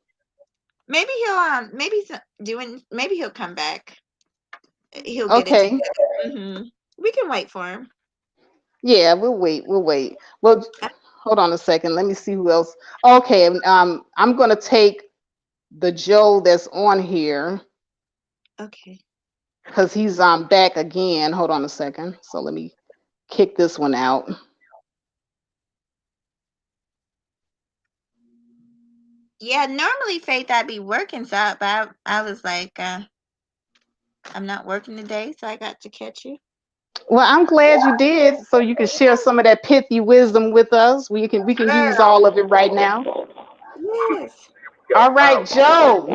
Maybe he'll maybe doing maybe he'll come back. He'll get it Okay. together. We can wait for him. Yeah, we'll wait. We'll wait. Well, Uh, hold on a second. Let me see who else. Okay. I'm gonna take the Joe that's on here Okay. because he's back again. Hold on a second. So let me kick this one out. Yeah, normally Faith I'd be working, so I was like, I'm not working today, so I got to catch you. Well, I'm glad you did, so you can share some of that pithy wisdom with us. We can use Girl, all of it right now. yes. All right, Joe.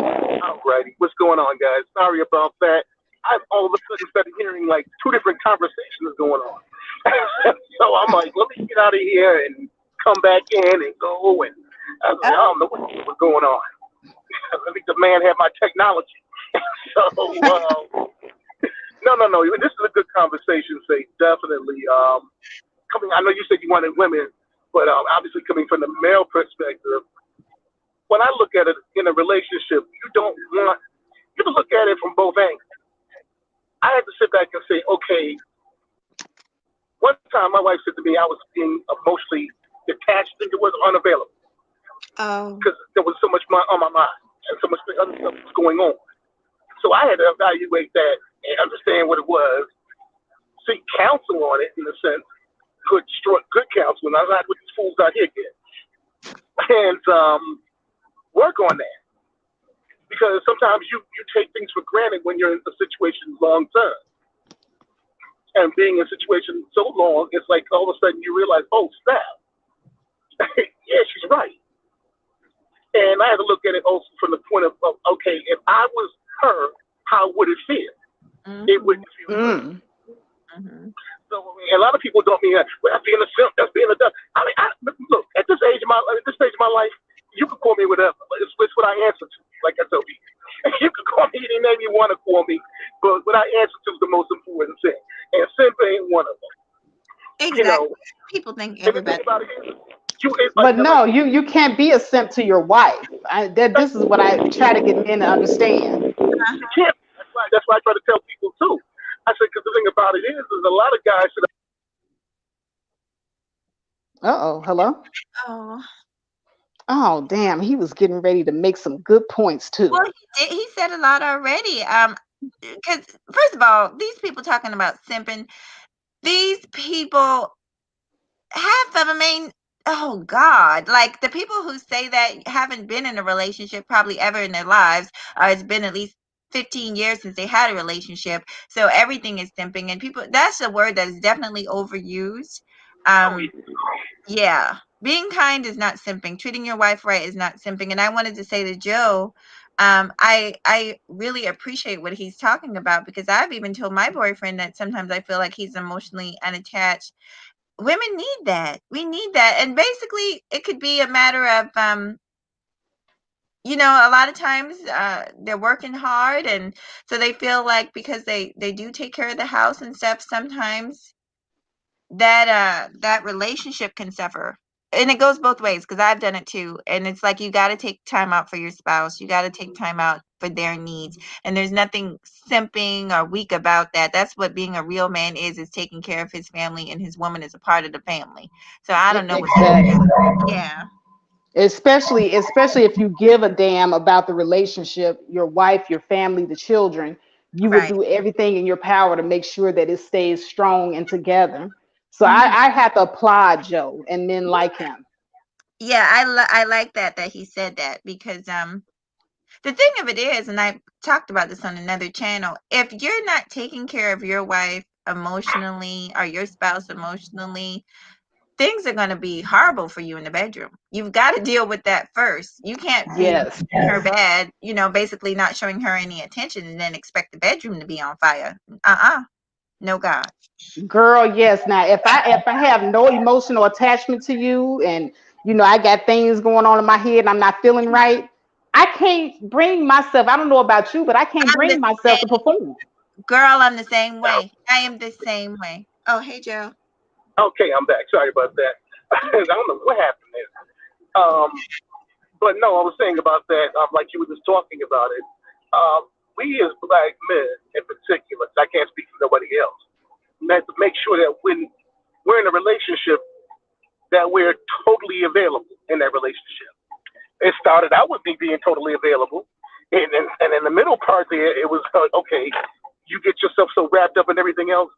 Alrighty, what's going on, guys? Sorry about that. I've all of a sudden started hearing like two different conversations going on. So I'm like, let me get out of here and come back in and go. And I was like, I Oh, don't know what's going on. Let me the man have my technology. So no. This is a good conversation. Say definitely. Coming. I know you said you wanted women, but obviously coming from the male perspective, when I look at it in a relationship, you don't want you can look at it from both angles. I had to sit back and say, okay, one time my wife said to me I was being emotionally detached and it was unavailable oh, because there was so much on my mind and so much other stuff was going on. So I had to evaluate that and understand what it was, seek counsel on it in a sense, good counsel, not what these fools out here get, and work on that. Because sometimes you take things for granted when you're in a situation long term. And being in a situation so long, it's like all of a sudden you realize, oh snap, yeah, she's right. And I had to look at it also from the point of okay, if I was her, how would it feel? It mm-hmm, wouldn't feel good. Mm. mm-hmm. So I mean, a lot of people don't mean that. Well, that's being a simp. That's being a dumb. I mean, look at this age of my life, you can call me whatever. It's what I answer to. Like I told you, you can call me any name you want to call me, but what I answer to is the most important thing. And simp ain't one of them. You Exactly. know, People think and the thing everybody. about it is, you it's But like no, you can't be a simp to your wife. This is what I try to get men to understand. you can't. That's why I try to tell people too. I said, because the thing about it is a lot of guys that Uh-oh, hello? Oh. Oh, damn, he was getting ready to make some good points too. Well, he said a lot already. Because first of all, these people talking about simping, these people, half of them ain't. Oh God! Like the people who say that haven't been in a relationship probably ever in their lives, or it's been at least 15 years since they had a relationship. So everything is simping, and people. That's a word that is definitely overused. oh, Um, yeah, being kind is not simping. Treating your wife right is not simping. And I wanted to say to Joe, I really appreciate what he's talking about, because I've even told my boyfriend that sometimes I feel like he's emotionally unattached. Women need that. We need that. And basically it could be a matter of a lot of times they're working hard, and so they feel like because they do take care of the house and stuff, sometimes that relationship can suffer. And it goes both ways, because I've done it too. And it's like you got to take time out for your spouse. You got to take time out for their needs. And there's nothing simping or weak about that. That's what being a real man is taking care of his family, and his woman is a part of the family. So I don't know what Exactly. yeah. Especially if you give a damn about the relationship, your wife, your family, the children, you would Right. do everything in your power to make sure that it stays strong and together. So Mhm. I have to applaud Joe and men like him. Yeah, I like that he said that, because the thing of it is, and I talked about this on another channel, if you're not taking care of your wife emotionally, or your spouse emotionally, things are going to be horrible for you in the bedroom. You've got to deal with that first. You can't be Yes. treating her bad, basically not showing her any attention, and then expect the bedroom to be on fire. No God. Girl, yes. Now, if I have no emotional attachment to you, and I got things going on in my head and I'm not feeling right, I can't bring myself. I don't know about you, but I can't I'm the bring myself to same perform. girl. I'm the same way. I am the same way. Oh, hey, Joe. okay, I'm back. Sorry about that. I don't know what happened there. Um, but no, I was saying about that, like you were just talking about it. We as black men in particular, I can't speak for nobody else, have to make sure that when we're in a relationship, that we're totally available in that relationship. It started out with me being totally available, and in the middle part there, it was okay. You get yourself so wrapped up in everything else,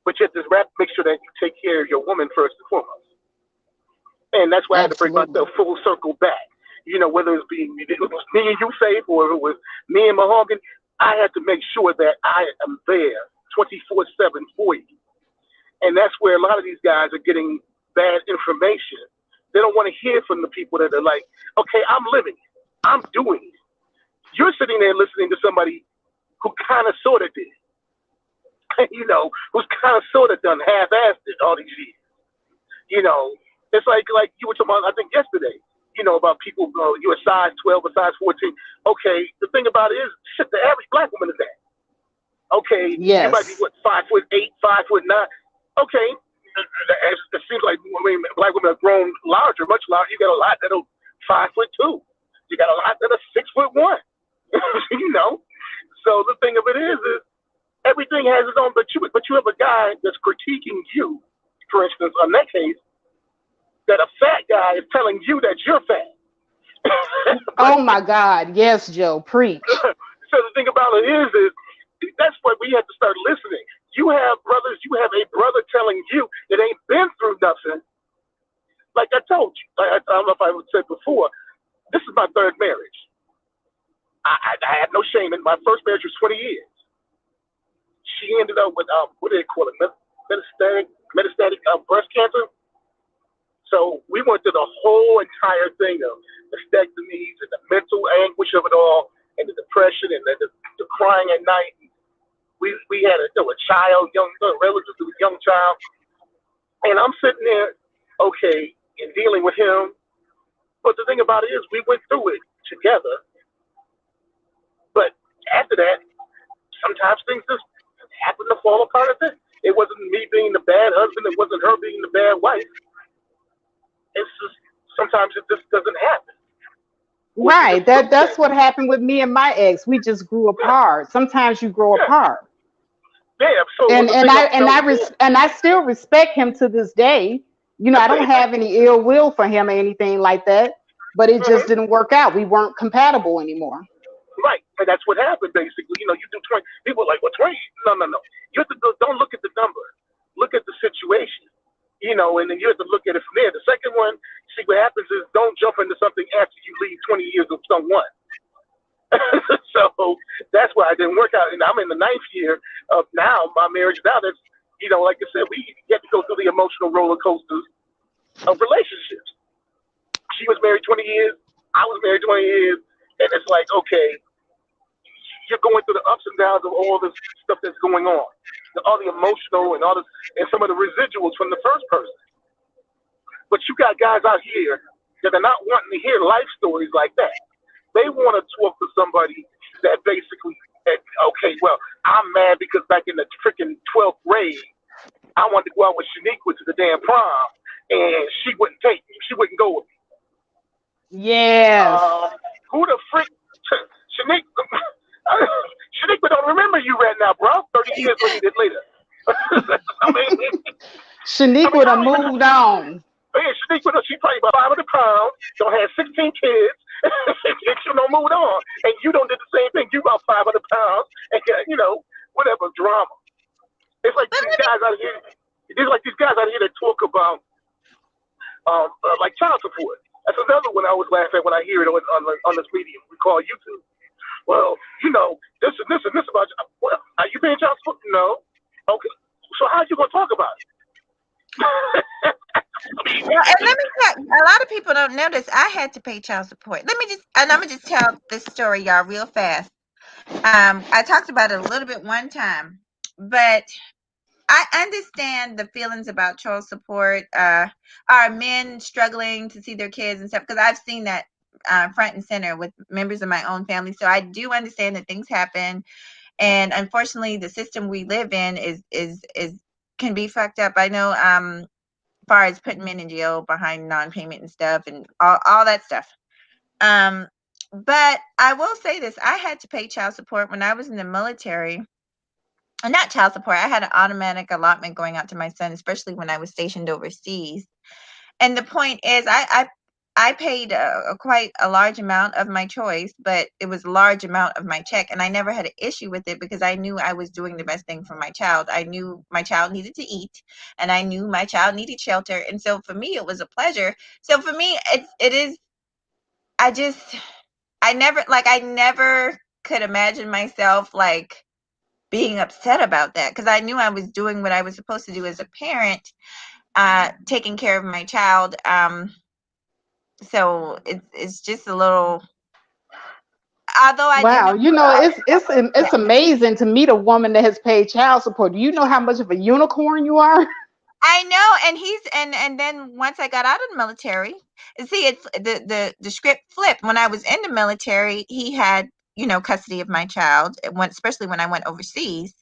but you have to make sure that you take care of your woman first and foremost. And that's why I had to bring Absolutely. myself full circle back. Whether it was me and you safe, or if it was me and Mahogany, I had to make sure that I am there 24/7 for you. And that's where a lot of these guys are getting bad information. They don't want to hear from the people that are like, okay, I'm living, I'm doing it. You're sitting there listening to somebody who kind of sort of did, who's kind of sort of done half-assed it all these years. You know, it's like you were talking about, I think yesterday. About people, you're a size 12 or size 14. Okay, the thing about it is, shit, the average black woman is that. Okay, you might be Yes. what 5'8", 5'9". Okay, it seems like black women have grown larger, much larger. You got a lot that are 5'2". You got a lot that are 6'1". you know. So the thing of it is everything has its own. But you have a guy that's critiquing you, for instance, on that case, that a fat guy is telling you that you're fat. but Oh my God. Yes, Joe. Preach. so the thing about it is that's what we have to start listening. You have brothers. You have a brother telling you that ain't been through nothing. Like I told you, I don't know if I would say before. This is my third marriage. I had no shame in my first marriage was 20 years. She ended up with what do they call it, metastatic breast cancer. So we went through the whole entire thing of mastectomies and the mental anguish of it all, and the depression and the crying at night. We had a child, young relative to a young child, and I'm sitting there, okay, and dealing with him. But the thing about it is, we went through it together. But after that, sometimes things just happen to fall apart a bit. It wasn't me being the bad husband. It wasn't her being the bad wife. It's just sometimes it just doesn't happen, or you Right. just That's lose that. what happened with me and my ex. We just grew apart. Sometimes you grow Yeah. apart. Yeah. So it was and a and thing I of and and I still respect him to this day. You know, I don't have any ill will for him or anything like that, but it just Mhm. didn't work out. We weren't compatible anymore. Right, and that's what happened basically. You do 20. People are like, "Well, 20? No, no, no. You have to go. Don't look at the number. Look at the situation. And then you have to look at it from there. The second one, see what happens is don't jump into something after you leave 20 years of someone. So that's why it didn't work out. And I'm in the ninth year of now my marriage. Now that's like I said, we get to go through the emotional roller coasters of relationships. She was married 20 years. I was married 20 years, and it's like, okay, you're going through the ups and downs of all this stuff that's going on, all the emotional and all this, and some of the residuals from the first person. But you got guys out here that are not wanting to hear life stories like that. They want to talk to somebody that basically, okay, well, I'm mad because back in the freaking 12th grade, I wanted to go out with Shaniqua to the damn prom, and she wouldn't take me. She wouldn't go with me. Yes. Uh, who the frick? Shaniqua, Shaniqua don't remember you right now, bro. 30 years later. I mean, Shanique would I have don't even know. moved on. Oh, yeah, Shaniqua, she probably about 500 pounds, don't have 16 kids, and she don't move on. And you don't do the same thing. You about 500 pounds, and whatever drama. It's like But these let me guys out here. It's like these guys out here that talk about like child support. That's another one I always laugh at when I hear it on this medium we call YouTube. Well, this and this and this about you. Well, are you paying child support? No. Okay. So how are you gonna talk about it? I mean, well, and let me tell you, a lot of people don't know this. I had to pay child support. And I'm gonna just tell this story, y'all, real fast. I talked about it a little bit one time, but I understand the feelings about child support. Are men struggling to see their kids and stuff? Because I've seen that front and center with members of my own family. So I do understand that things happen, and unfortunately, the system we live in is can be fucked up. I know, far as putting men in jail behind non-payment and stuff, and all that stuff. Um, but I will say this: I had to pay child support when I was in the military. Not child support. I had an automatic allotment going out to my son, especially when I was stationed overseas. And the point is, I paid quite a large amount of my choice, but it was a large amount of my check, and I never had an issue with it because I knew I was doing the best thing for my child. I knew my child needed to eat, and I knew my child needed shelter, and so for me, it was a pleasure. So for me, it is. I just I never could imagine myself like being upset about that because I knew I was doing what I was supposed to do as a parent, taking care of my child. So it's just a little. Although I do know, Wow, it's yeah, amazing to meet a woman that has paid child support. Do you know how much of a unicorn you are? I know, and and then once I got out of the military, see, it's the script flipped. When I was in the military, he had custody of my child, especially when I went overseas.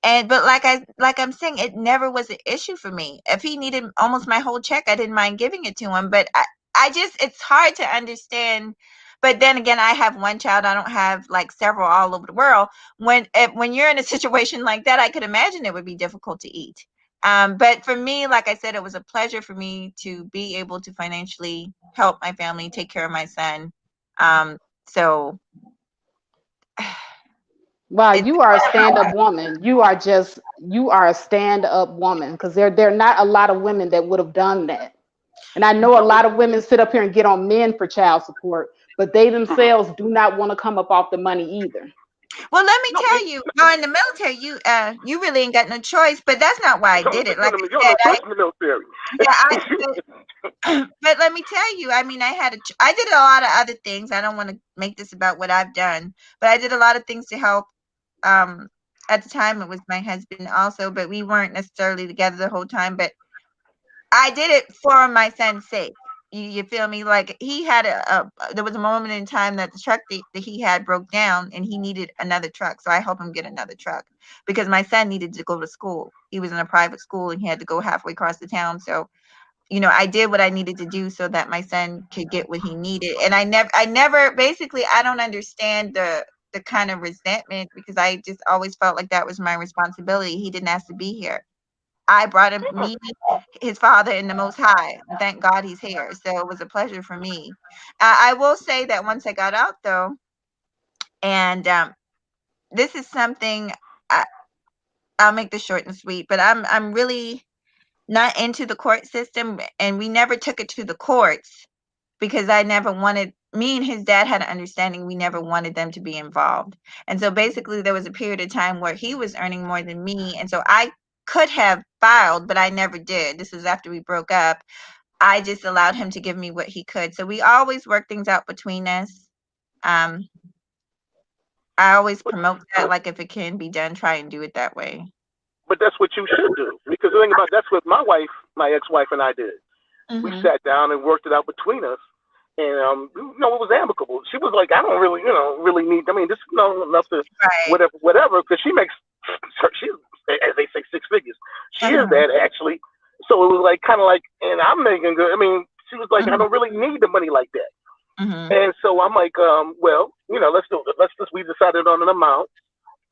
And but I'm saying, it never was an issue for me. If he needed almost my whole check, I didn't mind giving it to him. But I just it's hard to understand. But then again, I have one child. I don't have like several all over the world. When you're in a situation like that, I could imagine it would be difficult to eat. But for me, like I said, it was a pleasure for me to be able to financially help my family, take care of my son. So Wow, it's you are a stand-up woman. You are a stand-up woman because there are not a lot of women that would have done that. And I know a lot of women sit up here and get on men for child support, but they themselves do not want to come up off the money either. Well, let me no, tell you, in the military, you really ain't got no choice. But that's not why I did it. Like you're I no said, choice in the military. yeah, but let me tell you, I mean, I did a lot of other things. I don't want to make this about what I've done, but I did a lot of things to help. Um, at the time, it was my husband also, but we weren't necessarily together the whole time. But I did it for my son's sake. You feel me? Like he had there was a moment in time that the truck that he had broke down and he needed another truck. So I helped him get another truck because my son needed to go to school. He was in a private school and he had to go halfway across the town. So, I did what I needed to do so that my son could get what he needed. And I never basically, I don't understand the a kind of resentment because I just always felt like that was my responsibility. He didn't ask to be here. I brought him, me, his father, and the Most High. Thank God he's here. So it was a pleasure for me. I will say that once I got out, though, and this is something I'll make this short and sweet, but I'm really not into the court system, and we never took it to the courts because I never wanted. Me and his dad had an understanding we never wanted them to be involved. And so basically there was a period of time where he was earning more than me. And so I could have filed, but I never did. This is after we broke up. I just allowed him to give me what he could. So we always work things out between us. Um, I always promote that, like if it can be done, try and do it that way. But that's what you should do, because the thing about that's what my wife, my ex-wife, and I did. We Mm-hmm. sat down and worked it out between us, and it was amicable. She was like, I don't really, really need. I mean, just enough to Right. whatever, because she makes, she's, as they say, six figures. She is Uh-huh. that actually. So it was like kind of like, and I'm making good. I mean, she was like, I Mm-hmm. don't really need the money like that. Mm-hmm. And so I'm like, well, let's do it. Let's just we decided on an amount,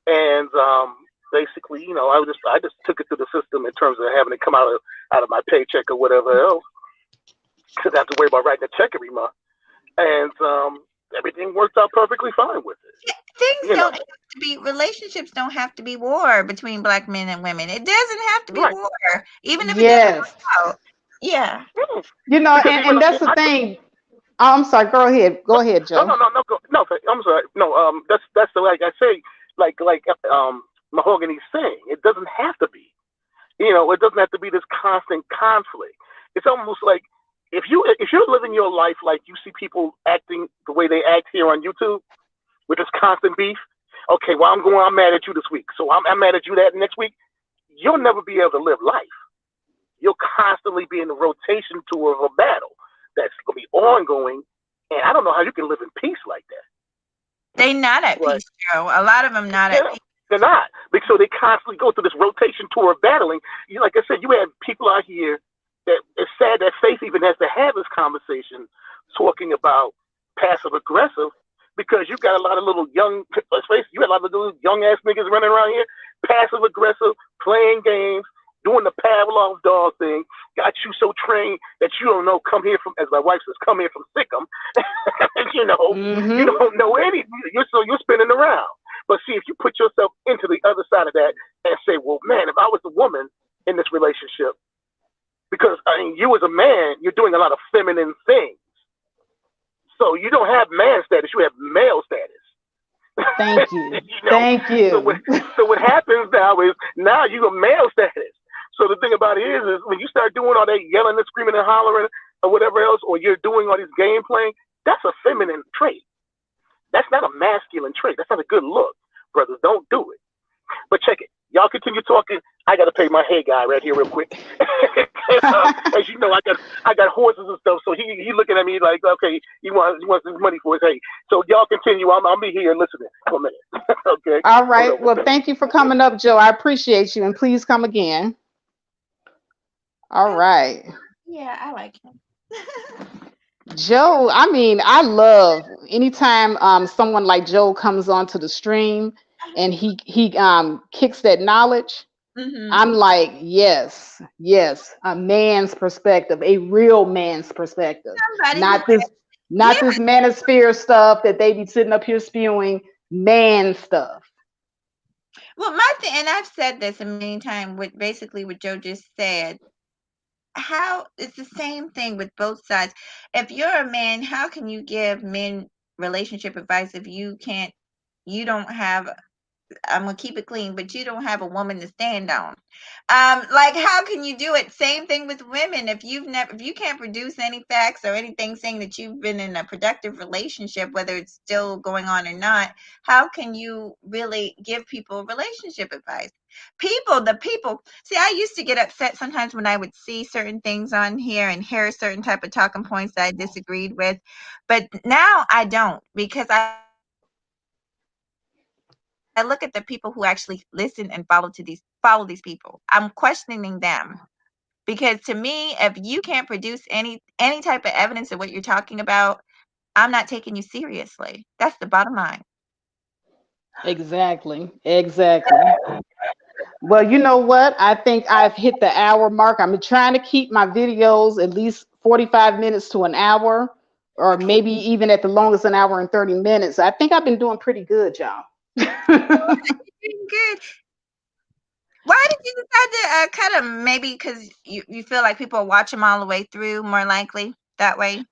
and basically, I just took it to the system in terms of having it come out of my paycheck or whatever else. Didn't have to worry about writing a check every month, and everything worked out perfectly fine with it. Things You don't know, have to be relationships don't have to be war between black men and women. It doesn't have to be right? war, even if it doesn't Yes. work out. Yeah. Mm. You know, Because and, even and that's the I thing. Oh, I'm sorry. Go ahead. Go ahead, no, Joe. no, no, no, no. I'm sorry. No, that's the like I say, like Mahogany's saying, it doesn't have to be. It doesn't have to be this constant conflict. It's almost like if you're living your life like you see people acting the way they act here on YouTube with this constant beef. Okay, well I'm mad at you this week, so I'm mad at you that next week. You'll never be able to live life. You'll constantly be in the rotation tour of a battle that's gonna be ongoing, and I don't know how you can live in peace like that. They not at Right? peace, Joe. A lot of them not at Yeah, peace. they're not. Because so they constantly go through this rotation tour of battling. Like I said, you have people out here that it's sad that Faith even has to have this conversation talking about passive aggressive because you got a lot of little young, let's face it, you got a lot of little young ass niggas running around here, passive aggressive, playing games, doing the Pavlov dog thing, got you so trained that you don't know, come here from, as my wife says, come here from Sikkim. You Mm-hmm. don't know any, you're spinning around. But see, if you put yourself into the other side of that and say, well, man, if I was a woman in this relationship, because I mean, you as a man, you're doing a lot of feminine things. So you don't have man status, you have male status. Thank you. you know. Thank So what you. so what happens now is now you got male status. So the thing about it is when you start doing all that yelling and screaming and hollering or whatever else, or you're doing all this game playing, that's a feminine trait. That's not a masculine trait. That's not a good look, brothers. Don't do it. But check it. Y'all continue talking. I gotta pay my head guy right here real quick. As you know, I got horses and stuff. So he looking at me like, okay, he wants his money for his hay. So y'all continue. I'll be here listening for a minute. Okay. All Hold right. on one Well, second. thank you for coming up, Joe. I appreciate you, and please come again. All I, right. yeah, I like him. Joe, I mean, I love anytime someone like Joe comes onto the stream and he kicks that knowledge. Mm-hmm. I'm like, yes, yes, a man's perspective, a real man's perspective, Somebody who, not this, yeah. not this manosphere stuff that they be sitting up here spewing. Man stuff. Well, my thing, and I've said this a million times with basically what Joe just said. How it's the same thing with both sides. If you're a man, how can you give men relationship advice if you don't have, I'm gonna keep it clean, but you don't have a woman to stand on. Like how can you do it? Same thing with women. If you can't produce any facts or anything saying that you've been in a productive relationship, whether it's still going on or not, how can you really give people relationship advice? The people. See, I used to get upset sometimes when I would see certain things on here and hear certain type of talking points that I disagreed with, but now I don't because I look at the people who actually listen and follow these people. I'm questioning them because to me, if you can't produce any type of evidence of what you're talking about, I'm not taking you seriously. That's the bottom line. Exactly. Exactly. Well, you know what? I think I've hit the hour mark. I'm trying to keep my videos at least 45 minutes to an hour, or Okay, maybe even at the longest an hour and 30 minutes. I think I've been doing pretty good, y'all. you're doing good. Why did you decide to cut them? Maybe because you feel like people watch them all the way through, more likely that way.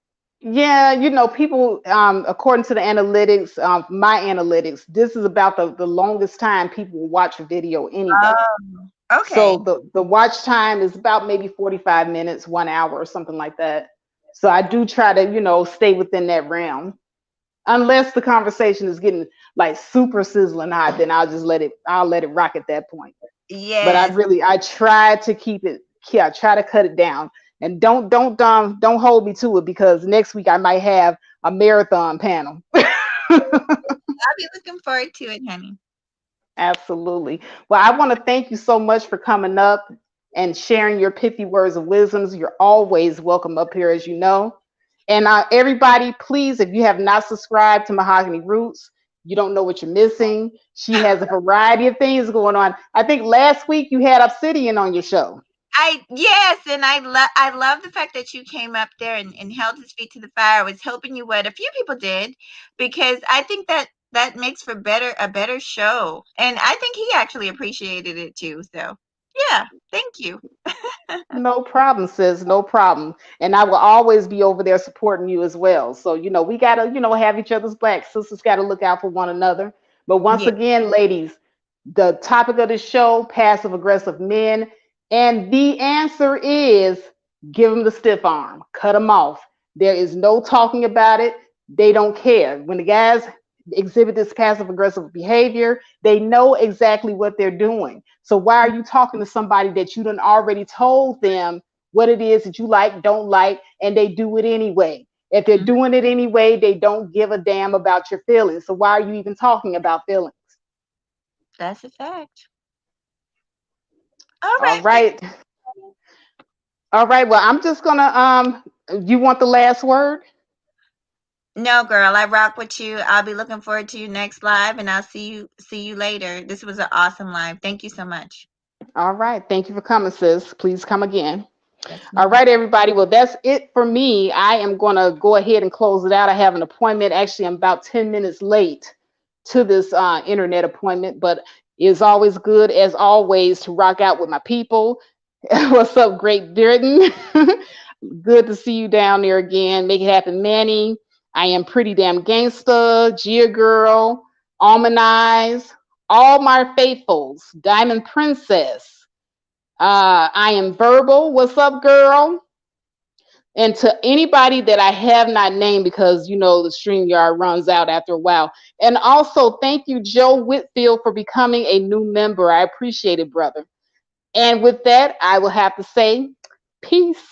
Yeah, people, according to the analytics, my analytics, this is about the longest time people will watch a video anyway. Oh, okay. So the watch time is about maybe 45 minutes, 1 hour, or something like that. So I do try to, stay within that realm. Unless the conversation is getting like super sizzling hot, then I'll let it rock at that point. But Yes. I try to keep it, yeah, I try to cut it down. And don't hold me to it, because next week I might have a marathon panel. I'll be looking forward to it, honey. Absolutely. Well, I want to thank you so much for coming up and sharing your pithy words of wisdoms. You're always welcome up here, as you know. And everybody, please, if you have not subscribed to Mahogany Roots, you don't know what you're missing. She has a variety of things going on. I think last week you had Obsidian on your show. I Yes, and I love the fact that you came up there and held his feet to the fire. I was hoping you would. A few people did, because I think that makes for a better show, and I think he actually appreciated it too. So yeah, thank you. No problem, sis. No problem. And I will always be over there supporting you as well. So, we got to, have each other's back. Sisters got to look out for one another. But once Yeah. again, ladies, the topic of the show, passive aggressive men. And the answer is give them the stiff arm, cut them off. There is no talking about it. They don't care. When the guys exhibit this passive aggressive behavior, they know exactly what they're doing. So why are you talking to somebody that you done already told them what it is that you like, don't like, and they do it anyway? If they're Mhm. doing it anyway, they don't give a damn about your feelings. So why are you even talking about feelings? That's a fact. All All right. right. All right. Well, I'm just gonna you want the last word? No, girl, I rock with you. I'll be looking forward to your next live, and I'll see you later. This was an awesome live. Thank you so much. All right. Thank you for coming, sis. Please come again. Yes, All ma'am. right, everybody. Well, that's it for me. I am going to go ahead and close it out. I have an appointment. Actually, I'm about 10 minutes late to this internet appointment, but it's always good, as always, to rock out with my people. What's up, Great Britain? Good to see you down there again. Make it happen, Manny. I am pretty damn gangsta, Gia Girl, Almanize, all my faithfuls, Diamond Princess. I am verbal. What's up, girl? And to anybody that I have not named, because the StreamYard runs out after a while. And also, thank you, Joe Whitfield, for becoming a new member. I appreciate it, brother. And with that, I will have to say peace.